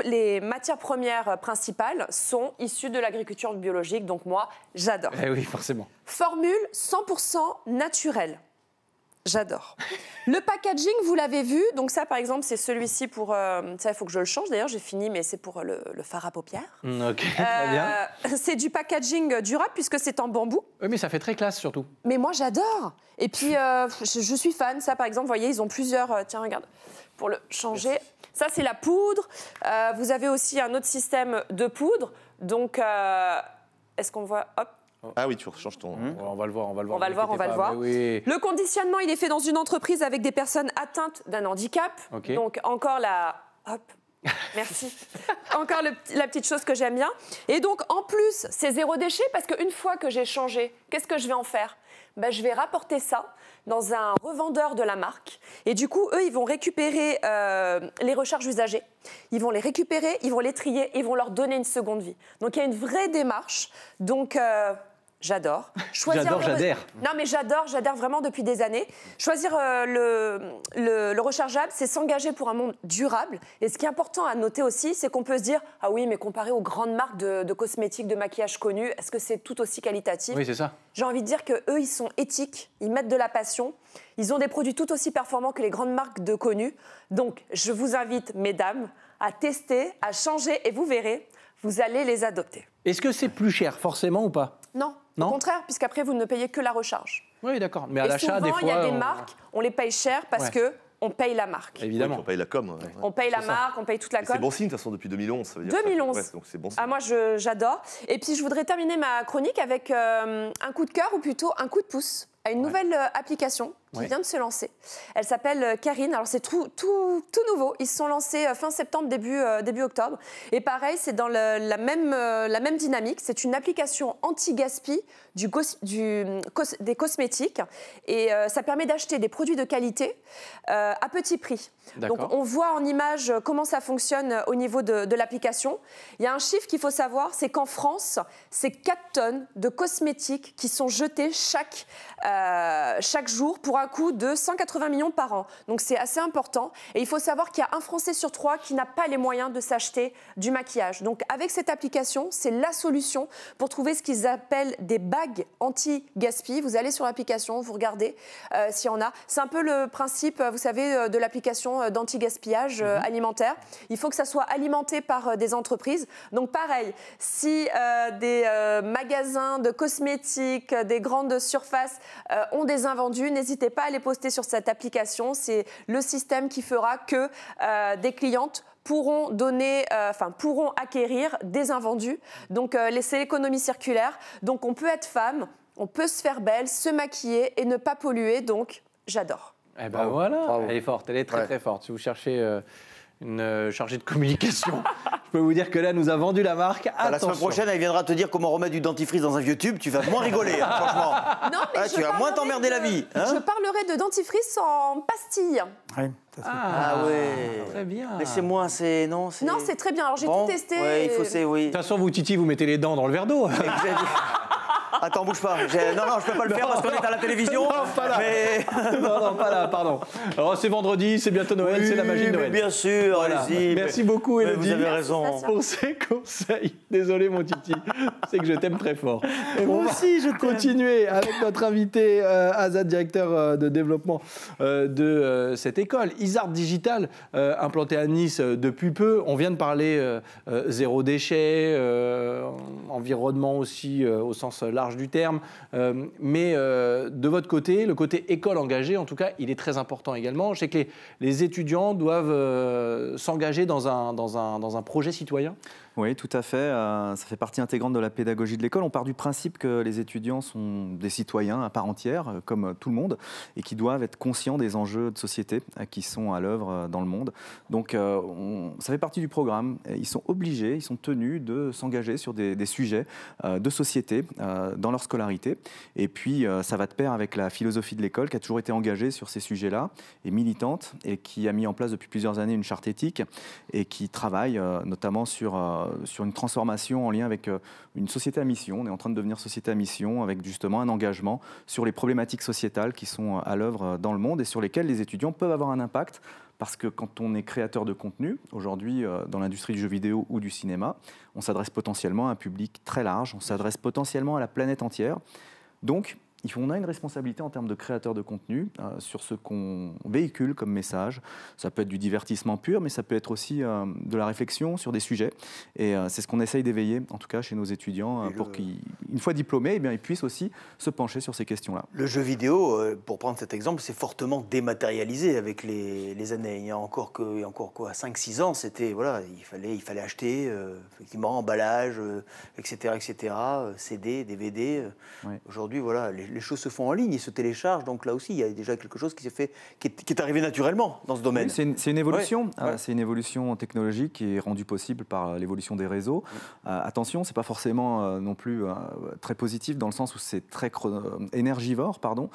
Les matières premières principales sont issues de l'agriculture biologique, donc moi, j'adore. Eh oui, forcément. Formule 100% naturelle. J'adore. Le packaging, vous l'avez vu. Donc ça, par exemple, c'est celui-ci pour... ça, il faut que je le change. D'ailleurs, j'ai fini, mais c'est pour le fard à paupières. Ok, très bien. C'est du packaging durable puisque c'est en bambou. Oui, mais ça fait très classe, surtout. Mais moi, j'adore. Et puis, je suis fan. Ça, par exemple, vous voyez, ils ont plusieurs... tiens, regarde, pour le changer. Merci. Ça, c'est la poudre. Vous avez aussi un autre système de poudre. Donc, est-ce qu'on voit... Hop. Ah oui, tu rechanges ton... On va le voir. On va le voir. Oui. Le conditionnement, il est fait dans une entreprise avec des personnes atteintes d'un handicap. Okay. Donc, encore la... Hop. Merci. Encore la petite chose que j'aime bien. Et donc, en plus, c'est zéro déchet parce qu'une fois que j'ai changé, qu'est-ce que je vais en faire? Je vais rapporter ça dans un revendeur de la marque. Et du coup, eux, ils vont récupérer les recharges usagées. Ils vont les récupérer, ils vont les trier, ils vont leur donner une seconde vie. Donc, il y a une vraie démarche. Donc, J'adore. J'adhère. Non, mais j'adore vraiment depuis des années. Choisir le rechargeable, c'est s'engager pour un monde durable. Et ce qui est important à noter aussi, c'est qu'on peut se dire « Ah oui, mais comparé aux grandes marques de cosmétiques, de maquillage connues, est-ce que c'est tout aussi qualitatif ?» Oui, c'est ça. J'ai envie de dire qu'eux, ils sont éthiques, ils mettent de la passion, ils ont des produits tout aussi performants que les grandes marques de connues. Donc, je vous invite, mesdames, à tester, à changer, et vous verrez, vous allez les adopter. Est-ce que c'est plus cher, forcément, ou pas? Non, Non, au contraire, puisqu'après, vous ne payez que la recharge. Oui, d'accord. Mais à Et l'achat, des souvent, fois... il y a des marques, on les paye cher parce Ouais. que on paye la marque. Évidemment. On paye la com. Ouais. On paye la ça. marque, on paye toute la C'est com. bon signe, de toute façon, depuis 2011. Ça veut dire 2011. Ouais, donc c'est bon signe. Ah, moi, j'adore. Et puis, je voudrais terminer ma chronique avec un coup de cœur, ou plutôt un coup de pouce, à une nouvelle application qui vient de se lancer. Elle s'appelle Karine. Alors, c'est tout nouveau. Ils se sont lancés fin septembre, début octobre. Et pareil, c'est dans la même dynamique. C'est une application anti-gaspi des cosmétiques. Et ça permet d'acheter des produits de qualité à petit prix. Donc, on voit en image comment ça fonctionne au niveau de l'application. Il y a un chiffre qu'il faut savoir, c'est qu'en France, c'est 4 tonnes de cosmétiques qui sont jetées chaque jour pour un coût de 180 millions par an. Donc c'est assez important. Et il faut savoir qu'il y a un Français sur 3 qui n'a pas les moyens de s'acheter du maquillage. Donc avec cette application, c'est la solution pour trouver ce qu'ils appellent des bagues anti-gaspi. Vous allez sur l'application, vous regardez s'il y en a. C'est un peu le principe, vous savez, de l'application d'anti-gaspillage alimentaire. Il faut que ça soit alimenté par des entreprises. Donc pareil, si des magasins de cosmétiques, des grandes surfaces ont des invendus, n'hésitez pas à les poster sur cette application. C'est le système qui fera que des clientes pourront acquérir des invendus. Donc, c'est l'économie circulaire. Donc, on peut être femme, on peut se faire belle, se maquiller et ne pas polluer. Donc, j'adore. Eh ben voilà, Bravo. elle est forte, elle est très forte. Si vous cherchez une chargée de communication, je peux vous dire que là, nous a vendu la marque. La semaine prochaine, elle viendra te dire comment remettre du dentifrice dans un vieux tube. Tu vas moins rigoler, hein, franchement. Non, mais Tu vas moins t'emmerder la vie. Hein, je parlerai de dentifrice en pastilles. Oui, ça, c'est- ah ouais. Très bien. Laissez-moi, c'est... Non, c'est très bien. Alors, j'ai Bon, tout testé. ouais, il faut... Oui. De toute façon, vous, Titi, vous mettez les dents dans le verre d'eau. Attends, bouge pas. Non, je peux pas le faire parce qu'on est à la télévision. Non, pas là. Mais... non, pas là, pardon. Alors, c'est vendredi, c'est bientôt Noël, c'est la magie de mais Noël. bien sûr, Voilà. allez-y. Merci beaucoup, Mais Élodie. vous avez raison. Pour ces conseils. Désolé, mon Titi. C'est que je t'aime très fort. Moi aussi, je t'aime. Continuer avec notre invité, Azad, directeur de développement de cette école. Isart Digital, implanté à Nice depuis peu. On vient de parler zéro déchet, environnement aussi au sens large du terme. Mais de votre côté, le côté école engagée, en tout cas, il est très important également. Je sais que les étudiants doivent s'engager dans un projet citoyen. Oui, tout à fait. Ça fait partie intégrante de la pédagogie de l'école. On part du principe que les étudiants sont des citoyens à part entière, comme tout le monde, et qui doivent être conscients des enjeux de société qui sont à l'œuvre dans le monde. Donc, ça fait partie du programme. Ils sont obligés, ils sont tenus de s'engager sur des sujets de société dans leur scolarité. Et puis, ça va de pair avec la philosophie de l'école qui a toujours été engagée sur ces sujets-là et militante et qui a mis en place depuis plusieurs années une charte éthique et qui travaille notamment sur une transformation en lien avec une société à mission. On est en train de devenir société à mission avec justement un engagement sur les problématiques sociétales qui sont à l'œuvre dans le monde et sur lesquelles les étudiants peuvent avoir un impact. Parce que quand on est créateur de contenu, aujourd'hui dans l'industrie du jeu vidéo ou du cinéma, on s'adresse potentiellement à un public très large, on s'adresse potentiellement à la planète entière. Donc, on a une responsabilité en termes de créateur de contenu sur ce qu'on véhicule comme message. Ça peut être du divertissement pur, mais ça peut être aussi de la réflexion sur des sujets. Et c'est ce qu'on essaye d'éveiller, en tout cas chez nos étudiants, pour qu'une fois diplômés, eh bien, ils puissent aussi se pencher sur ces questions-là. Le jeu vidéo, pour prendre cet exemple, c'est fortement dématérialisé avec les années. Il y a encore quoi, 5-6 ans, c'était, voilà, il fallait acheter, effectivement, emballage, etc., CD, DVD. Ouais. Aujourd'hui, voilà, les choses se font en ligne, ils se téléchargent. Donc là aussi, il y a déjà quelque chose qui s'est fait, qui est arrivé naturellement dans ce domaine. Oui, c'est une évolution. Ouais. C'est une évolution technologique qui est rendue possible par l'évolution des réseaux. Attention, c'est pas forcément non plus très positif dans le sens où c'est très énergivore, pardon.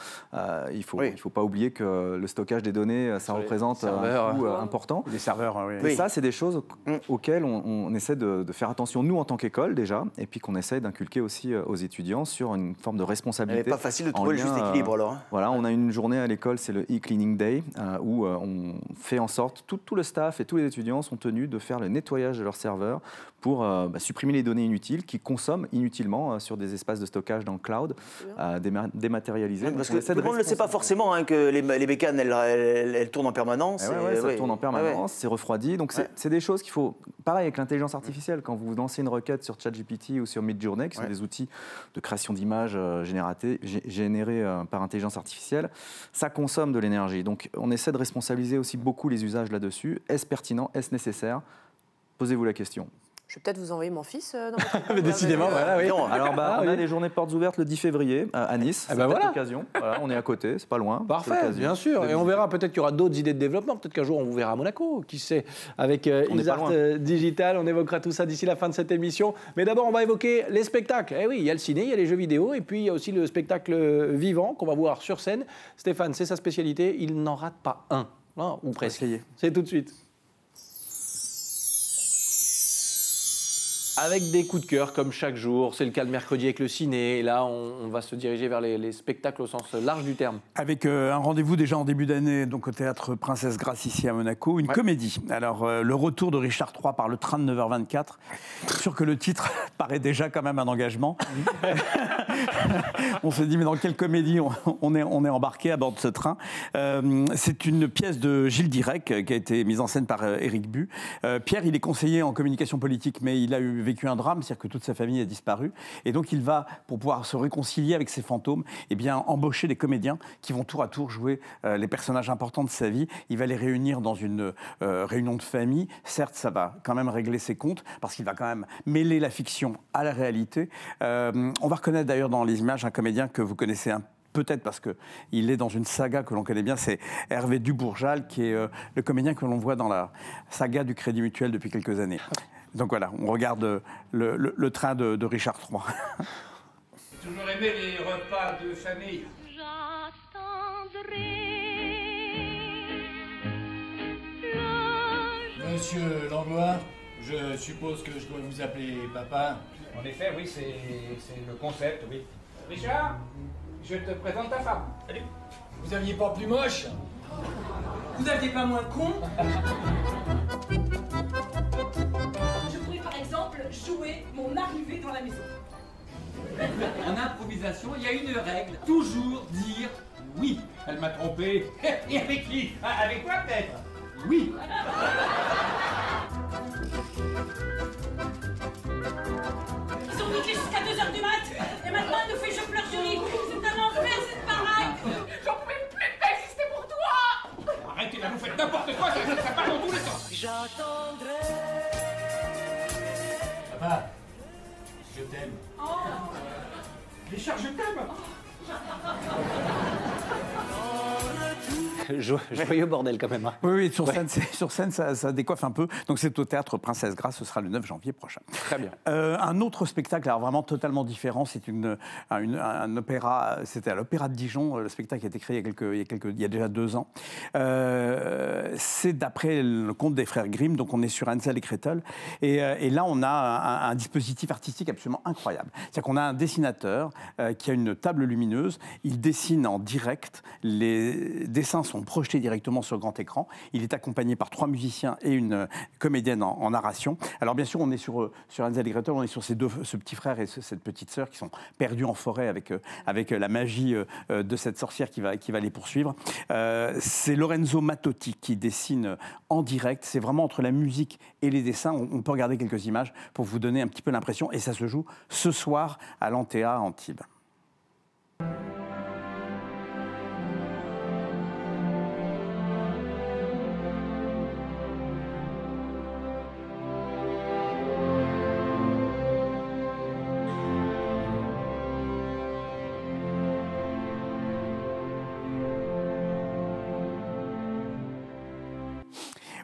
Il faut pas oublier que le stockage des données, ça représente un coût important. Les serveurs, oui. Et ça, c'est des choses auxquelles on essaie de faire attention, nous, en tant qu'école, déjà, et puis qu'on essaie d'inculquer aussi aux étudiants sur une forme de responsabilité. Il n'est pas facile de trouver le juste équilibre, alors. Voilà, on a une journée à l'école, c'est le e-cleaning day, où on fait en sorte, tout le staff et tous les étudiants sont tenus de faire le nettoyage de leurs serveurs pour supprimer les données inutiles qui consomment inutilement sur des espaces de stockage dans le cloud, dématérialisés. Parce que tout le monde ne le sait pas forcément, hein, que les bécanes, elles tournent en permanence. Ça tourne en permanence, c'est refroidi. Donc c'est des choses qu'il faut... Pareil avec l'intelligence artificielle, quand vous lancez une requête sur ChatGPT ou sur Midjourney, qui sont des outils de création d'images générés par intelligence artificielle, ça consomme de l'énergie. Donc on essaie de responsabiliser aussi beaucoup les usages là-dessus. Est-ce pertinent? Est-ce nécessaire? Posez-vous la question. Je vais peut-être vous envoyer mon fils dans votre... Mais décidément, voilà, oui. Alors, on a des journées portes ouvertes le 10 février à Nice. C'est l'occasion. Voilà, on est à côté, c'est pas loin. Parfait, bien sûr. Et on verra, peut-être qu'il y aura d'autres idées de développement. Peut-être qu'un jour, on vous verra à Monaco. Qui sait? Avec Isart Digital, on évoquera tout ça d'ici la fin de cette émission. Mais d'abord, on va évoquer les spectacles. Eh oui, il y a le ciné, il y a les jeux vidéo. Et puis, il y a aussi le spectacle vivant qu'on va voir sur scène. Stéphane, c'est sa spécialité. Il n'en rate pas un. Non, ou presque. C'est tout de suite. Avec des coups de cœur comme chaque jour, c'est le cas le mercredi avec le ciné, et là on va se diriger vers les spectacles au sens large du terme. Avec un rendez-vous déjà en début d'année, donc au théâtre Princesse Grace ici à Monaco, une comédie. Alors le retour de Richard III par le train de 9h24, sûr que le titre paraît déjà quand même un engagement. On se dit mais dans quelle comédie on est embarqué à bord de ce train. C'est une pièce de Gilles Dirac qui a été mise en scène par Éric Bu. Pierre, il est conseiller en communication politique, mais il a vécu un drame, c'est-à-dire que toute sa famille a disparu. Et donc, il va, pour pouvoir se réconcilier avec ses fantômes, eh bien, embaucher des comédiens qui vont tour à tour jouer les personnages importants de sa vie. Il va les réunir dans une réunion de famille. Certes, ça va quand même régler ses comptes, parce qu'il va quand même mêler la fiction à la réalité. On va reconnaître d'ailleurs dans les images un comédien que vous connaissez peut-être parce qu'il est dans une saga que l'on connaît bien, c'est Hervé Dubourjal, qui est le comédien que l'on voit dans la saga du Crédit Mutuel depuis quelques années. Donc voilà, on regarde le train de Richard III. Toujours aimé les repas de famille. Monsieur Langlois, je suppose que je dois vous appeler papa. En effet, oui, c'est le concept, oui. Richard, je te présente ta femme. Salut. Vous aviez pas plus moche? Vous aviez pas moins con? Je pourrais par exemple jouer mon arrivée dans la maison. En improvisation, il y a une règle, toujours dire oui. Elle m'a trompé. Et avec qui? Avec toi peut-être? Oui. Ils ont niqué jusqu'à 2h du mat. Et maintenant elle nous fait je pleure Julie. C'est un enfer cette baraque. J'en pouvais plus d'exister pour toi. Arrêtez là, vous faites n'importe quoi, ça part dans tous les sens. J'attendrai. Papa, je t'aime. Oh. Richard, je t'aime. Joyeux bordel quand même. Hein. Oui, sur scène ça décoiffe un peu. Donc c'est au théâtre Princesse Grace, ce sera le 9 janvier prochain. Très bien. Un autre spectacle, alors vraiment totalement différent, c'est un opéra, c'était à l'Opéra de Dijon, le spectacle a été créé il y a déjà 2 ans. C'est d'après le conte des frères Grimm, donc on est sur Hansel et Gretel. Et là, on a un dispositif artistique absolument incroyable. C'est-à-dire qu'on a un dessinateur qui a une table lumineuse, il dessine en direct, les dessins sont projetés directement sur le grand écran. Il est accompagné par 3 musiciens et une comédienne en narration. Alors bien sûr, on est sur Hansel et Gretel, on est sur ce petit frère et cette petite sœur qui sont perdus en forêt avec la magie de cette sorcière qui va les poursuivre. C'est Lorenzo Mattotti qui dessine en direct. C'est vraiment entre la musique et les dessins. On peut regarder quelques images pour vous donner un petit peu l'impression. Et ça se joue ce soir à l'Antea à Antibes.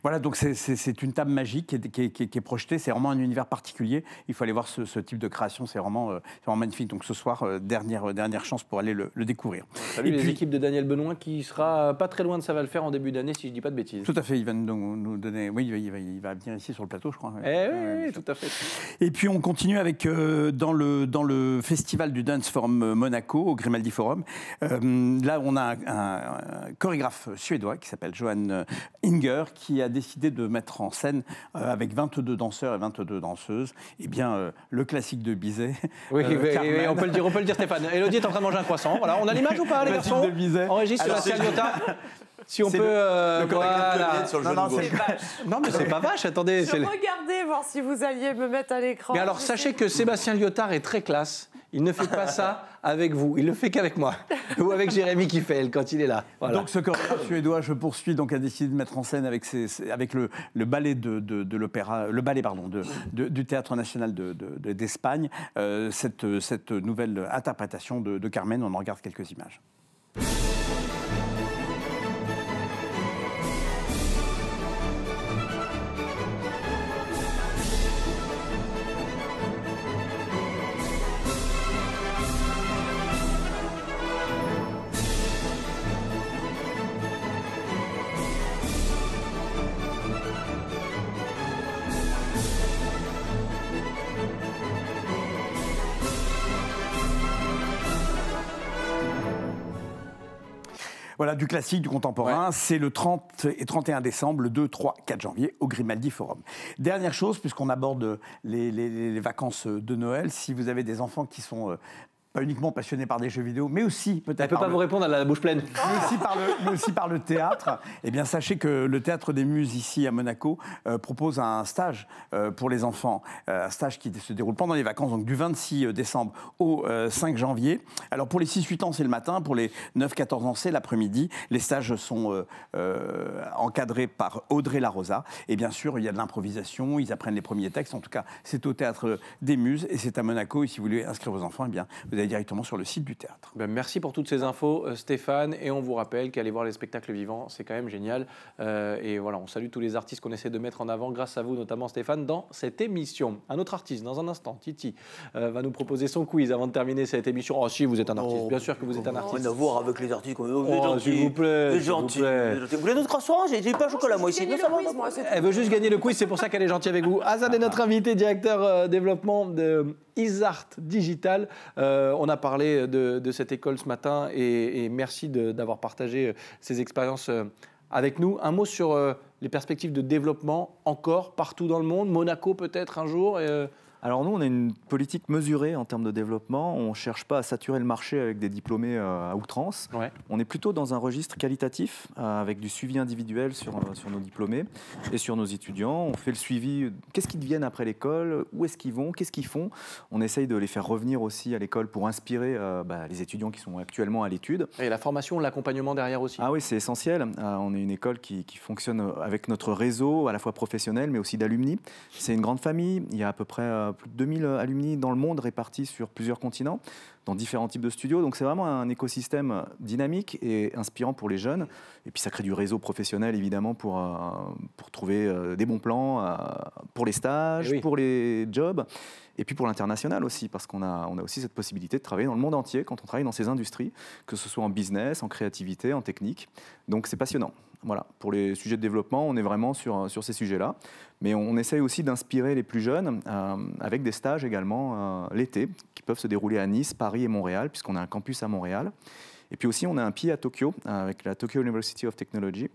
Voilà, donc c'est une table magique qui est projetée. C'est vraiment un univers particulier. Il faut aller voir ce type de création. C'est vraiment magnifique. Donc ce soir, dernière chance pour aller le découvrir. Salut les équipes de Daniel Benoît qui sera pas très loin de Savalfer en début d'année, si je dis pas de bêtises. Tout à fait. Il va nous donner. Oui, il va venir ici sur le plateau, je crois. Oui, tout à fait. Et puis on continue avec dans le festival du Dance Forum Monaco au Grimaldi Forum. Là, on a un chorégraphe suédois qui s'appelle Johan Inger qui a décidé de mettre en scène avec 22 danseurs et 22 danseuses, le classique de Bizet. Oui, on peut le dire, Stéphane. Élodie est en train de manger un croissant. Voilà, on a l'image ou pas, les garçons? En régie, Sébastien Lyotard. Si on peut. Voilà. Non, mais c'est pas vache, attendez. Regardez, voir si vous alliez me mettre à l'écran. Mais alors, sachez que Sébastien Lyotard est très classe. Il ne fait pas ça avec vous, il le fait qu'avec moi. Ou avec Jérémy Kiffel quand il est là. Voilà. Donc ce chorégraphe suédois, je poursuis, a décidé de mettre en scène avec le ballet de l'opéra, le ballet du Théâtre National d'Espagne, cette nouvelle interprétation de Carmen. On en regarde quelques images. Voilà, du classique, du contemporain. Ouais. C'est le 30 et 31 décembre, le 2, 3, 4 janvier, au Grimaldi Forum. Dernière chose, puisqu'on aborde les vacances de Noël, si vous avez des enfants qui sont pas uniquement passionnés par des jeux vidéo, mais aussi peut-être... Elle ne peut pas vous répondre à la bouche pleine. Mais aussi par le théâtre. Eh bien, sachez que le Théâtre des Muses, ici à Monaco, propose un stage pour les enfants. Un stage qui se déroule pendant les vacances, donc du 26 décembre au 5 janvier. Alors, pour les 6-8 ans, c'est le matin. Pour les 9-14 ans, c'est l'après-midi. Les stages sont encadrés par Audrey Larosa. Et bien sûr, il y a de l'improvisation. Ils apprennent les premiers textes. En tout cas, c'est au Théâtre des Muses et c'est à Monaco. Et si vous voulez inscrire vos enfants, eh bien, vous allez directement sur le site du théâtre. Ben, merci pour toutes ces infos, Stéphane. Et on vous rappelle qu'aller voir les spectacles vivants, c'est quand même génial. Et voilà, on salue tous les artistes qu'on essaie de mettre en avant, grâce à vous, notamment Stéphane, dans cette émission. Un autre artiste, dans un instant, Titi, va nous proposer son quiz avant de terminer cette émission. Oh, si, vous êtes un artiste. Bien sûr que vous êtes un artiste. Rien à voir avec les artistes. S'il vous plaît. Vous êtes gentil. Vous voulez notre croissant? J'ai pas de chocolat, moi, ici. Elle veut juste gagner le quiz, c'est pour ça qu'elle est gentille avec vous. Azad est notre invité, directeur développement de Isart Digital. On a parlé de cette école ce matin et merci d'avoir partagé ces expériences avec nous. Un mot sur les perspectives de développement encore partout dans le monde, Monaco peut-être un jour Alors nous, on a une politique mesurée en termes de développement. On ne cherche pas à saturer le marché avec des diplômés à outrance. Ouais. On est plutôt dans un registre qualitatif avec du suivi individuel sur nos diplômés et sur nos étudiants. On fait le suivi. Qu'est-ce qu'ils deviennent après l'école? Où est-ce qu'ils vont? Qu'est-ce qu'ils font? On essaye de les faire revenir aussi à l'école pour inspirer les étudiants qui sont actuellement à l'étude. Et la formation, l'accompagnement derrière aussi. Ah oui, c'est essentiel. On est une école qui fonctionne avec notre réseau à la fois professionnel mais aussi d'alumni. C'est une grande famille. Il y a à peu près plus de 2000 alumni dans le monde répartis sur plusieurs continents, dans différents types de studios. Donc c'est vraiment un écosystème dynamique et inspirant pour les jeunes. Et puis ça crée du réseau professionnel évidemment pour trouver des bons plans pour les stages, pour les jobs. Et puis pour l'international aussi, parce qu'on a aussi cette possibilité de travailler dans le monde entier quand on travaille dans ces industries, que ce soit en business, en créativité, en technique. Donc c'est passionnant. Voilà, pour les sujets de développement, on est vraiment sur ces sujets-là. Mais on essaye aussi d'inspirer les plus jeunes avec des stages également l'été, qui peuvent se dérouler à Nice, Paris et Montréal, puisqu'on a un campus à Montréal. Et puis aussi, on a un pied à Tokyo, avec la Tokyo University of Technology,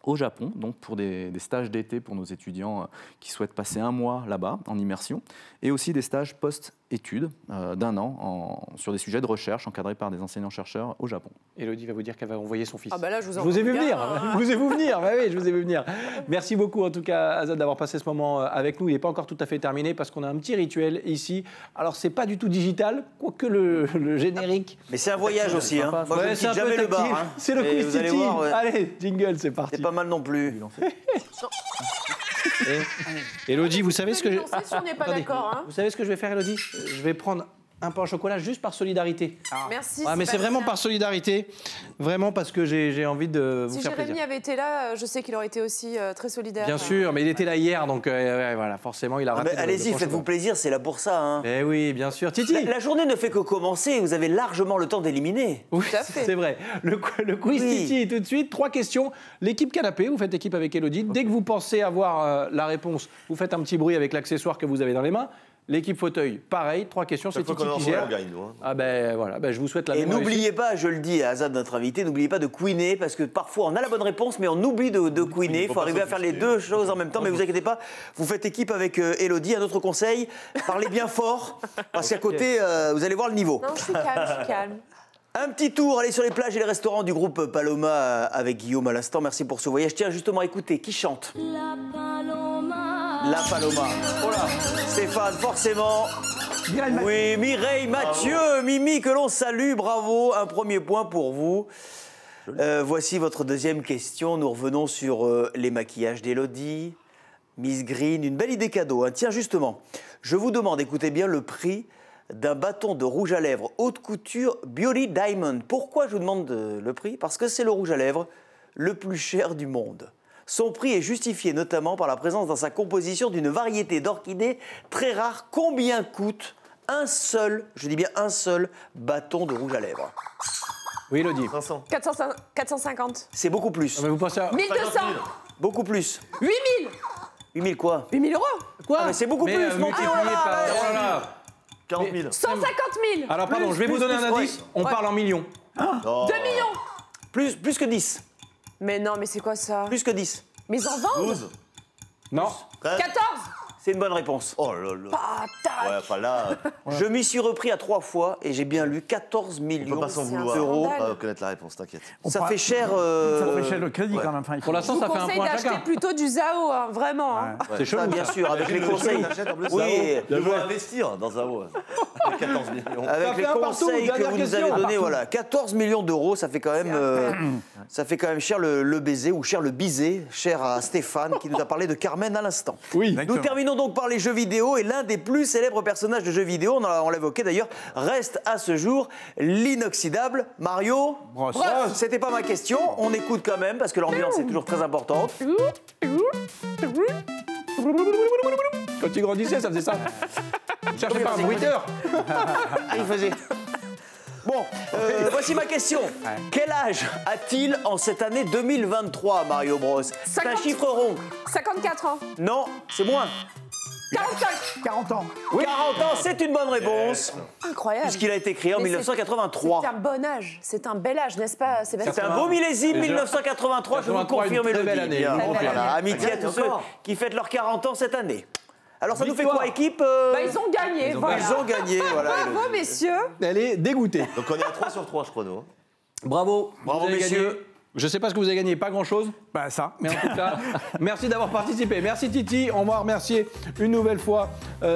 au Japon, donc pour des stages d'été pour nos étudiants qui souhaitent passer un mois là-bas en immersion, et aussi des stages post-études d'un an sur des sujets de recherche encadrés par des enseignants-chercheurs au Japon. Élodie va vous dire qu'elle va envoyer son fils. Ah bah là, je vous ai vu venir. Vous ai vu venir. Bah oui, je vous ai vu venir. Merci beaucoup en tout cas, Azad, d'avoir passé ce moment avec nous. Il n'est pas encore tout à fait terminé parce qu'on a un petit rituel ici. Alors c'est pas du tout digital, quoique le générique. Mais c'est un voyage aussi. Hein. Moi, ouais, je ne quitte jamais le bar. Hein. C'est le quiz Titi. Allez, jingle, c'est parti. C'est pas mal non plus. Élodie, vous savez ce que on n'est pas d'accord. Hein. Vous savez ce que je vais faire, Élodie? Je vais prendre un pain au chocolat juste par solidarité. Merci. Ah, mais c'est vraiment par solidarité, vraiment parce que j'ai envie de vous Si faire Jérémy plaisir. avait été là, je sais qu'il aurait été aussi très solidaire. Bien sûr, mais il était là hier, donc ouais, voilà, forcément, il a raté. Allez-y, faites-vous plaisir, c'est là pour ça. Hein. Eh oui, bien sûr. Titi. La journée ne fait que commencer, vous avez largement le temps d'éliminer. Oui, Tout à fait. c'est vrai. Le quiz Oui. Titi, tout de suite. 3 questions. L'équipe canapé, vous faites équipe avec Élodie. Dès que vous pensez avoir la réponse, vous faites un petit bruit avec l'accessoire que vous avez dans les mains. L'équipe fauteuil, pareil. 3 questions, c'est Chaque fois Titi qu'on qui en gère. on gagne, nous. Hein. Ah ben voilà, ben, je vous souhaite la Et même réussite. n'oubliez pas, je le dis à Azad, notre invité, n'oubliez pas de queener, parce que parfois on a la bonne réponse, mais on oublie de queener. Il faut arriver à faire les deux choses en même temps, mais vous inquiétez pas, vous faites équipe avec Élodie. Un autre conseil, parlez bien fort, parce qu'à côté, vous allez voir le niveau. Non, je suis calme. Un petit tour, allez sur les plages et les restaurants du groupe Paloma avec Guillaume à l'instant. Merci pour ce voyage. Tiens, justement, écoutez, qui chante? La Paloma. La Paloma. Oh là, Stéphane, forcément. Oui, Mireille Mathieu, Mimi, que l'on salue, bravo. Un premier point pour vous. Voici votre deuxième question. Nous revenons sur les maquillages d'Élodie. Miss Green, une belle idée cadeau. Hein. Tiens, justement, je vous demande, écoutez bien, le prix d'un bâton de rouge à lèvres haute couture Beauty Diamond. Pourquoi je vous demande le prix? Parce que c'est le rouge à lèvres le plus cher du monde. Son prix est justifié notamment par la présence dans sa composition d'une variété d'orchidées très rares. Combien coûte un seul, je dis bien un seul, bâton de rouge à lèvres? Oui, Élodie. 500. 450. C'est beaucoup plus. Ah, mais vous pensez à... 1200. Beaucoup plus. 8000. 8000 quoi? 8000 euros. Quoi? Ah, mais c'est beaucoup plus, mon multiplié Dieu. par... Ah, Oh là là. 40 000. 150 000. Alors, pardon, Plus, je vais vous plus, donner plus, un indice. ouais. On Ouais. parle en millions. Non. 2 millions. Plus que 10. Mais non, mais c'est quoi ça? Plus que 10. Mais ils en vendent. 12. Non. 13. 14. C'est une bonne réponse. Oh là là. Ah, tac. Ouais, enfin là, Je m'y suis repris à 3 fois et j'ai bien lu 14 on millions peut pas s'en c'est un vouloir. d'euros. On va connaître la réponse, t'inquiète. Ça fait cher. Ça fait cher le crédit ouais. quand même. Enfin, il faut- Pour l'instant, Je vous ça fait un conseille point d'acheter chacun. plutôt du Zao, hein, vraiment. Hein. C'est chelou. Ah, bien ça. sûr, avec les conseils. Oui, Je veux investir dans un mot. 14 millions. avec Ça les fait un partout, conseils que dernière vous nous question. avez donnés, voilà, 14 millions d'euros, ça fait quand même, ça fait quand même cher le baiser ou cher le biser, cher à Stéphane qui nous a parlé de Carmen à l'instant. Oui. Nous Exactement. terminons donc par les jeux vidéo et l'un des plus célèbres personnages de jeux vidéo, on l'a évoqué d'ailleurs, reste à ce jour l'inoxydable Mario Bros. C'était pas ma question, on écoute quand même parce que l'ambiance est toujours très importante. Quand tu grandissais, ça faisait ça. Cherchez pas un bruiteur. Ah, il faisait. Bon, voici ma question. Quel âge a-t-il en cette année 2023, Mario Bros? C'est un 50. chiffre rond. 54 ans. Non, c'est moins. 45. 40 ans. 40 ans, c'est une bonne réponse. Incroyable. Puisqu'il a été créé en Mais 1983. C'est un bon âge. C'est un bel âge, n'est-ce pas, Sébastien? C'est un beau millésime, Déjà. 1983, je vous 83, confirme, une très belle Élodie. année, Bien. je vous confirme. Voilà, amitié à Gagne tous ceux encore. qui fêtent leurs 40 ans cette année. Alors ça nous fait Victoire. quoi, équipe Bah, ils ont gagné, voilà. Ils ont gagné, voilà. Bravo, messieurs. Elle est dégoûtée. Donc on est à 3 sur 3, je crois, nous. Bravo. Bravo, Vous avez messieurs. gagné. Je sais pas ce que vous avez gagné, pas grand-chose. Bah ça. Mais en tout cas, merci d'avoir participé. Merci Titi. On va remercier une nouvelle fois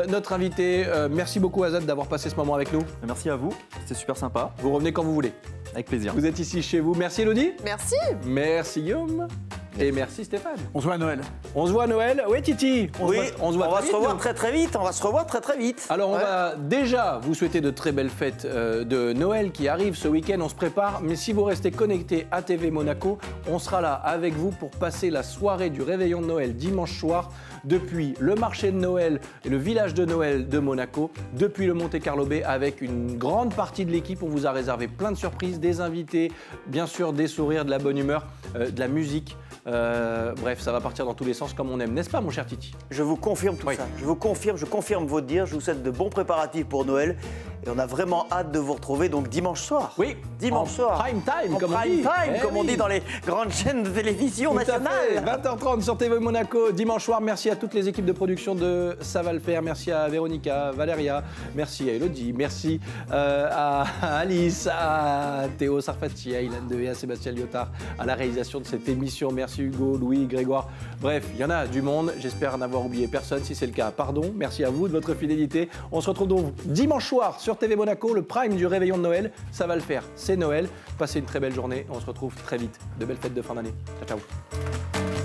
notre invité. Merci beaucoup Azad d'avoir passé ce moment avec nous. Merci à vous, c'était super sympa, Vous revenez quand vous voulez. avec plaisir. Vous êtes ici chez vous. Merci Élodie. Merci. Merci Guillaume. Et merci Stéphane. On se voit à Noël. On se voit à Noël. Oui Titi. Oui, On se voit on très va vite, se revoir nous. très très vite. On va se revoir très très vite. Alors on Ouais. va déjà vous souhaiter de très belles fêtes de Noël qui arrivent ce week-end, on se prépare, mais si vous restez connectés à TV Monaco, on sera là avec vous pour passer la soirée du réveillon de Noël dimanche soir depuis le marché de Noël et le village de Noël de Monaco, depuis le Monte Carlo Bay avec une grande partie de l'équipe. On vous a réservé plein de surprises, des invités, bien sûr des sourires, de la bonne humeur, de la musique. Bref, ça va partir dans tous les sens comme on aime, n'est-ce pas mon cher Titi? Je vous confirme tout Oui. ça. Je confirme votre dire. Je vous souhaite de bons préparatifs pour Noël. Et on a vraiment hâte de vous retrouver donc dimanche soir. Oui, Dimanche en soir. prime time, En comme on prime dit. time, Eh comme on oui. dit dans les grandes chaînes de télévision Tout à fait, nationales. 20h30 sur TV Monaco, dimanche soir. Merci à toutes les équipes de production de Ça va le faire. Merci à Véronica, Valéria, merci à Elodie, merci à Alice, à Théo Sarfati, à Ilan Devé, à Sébastien Lyotard, à la réalisation de cette émission. Merci Hugo, Louis, Grégoire. Bref, il y en a du monde. J'espère n'avoir oublié personne. Si c'est le cas, pardon. Merci à vous de votre fidélité. On se retrouve donc dimanche soir sur TV Monaco, le prime du réveillon de Noël. Ça va le faire, c'est Noël. Passez une très belle journée. On se retrouve très vite. De belles fêtes de fin d'année. Ciao, ciao.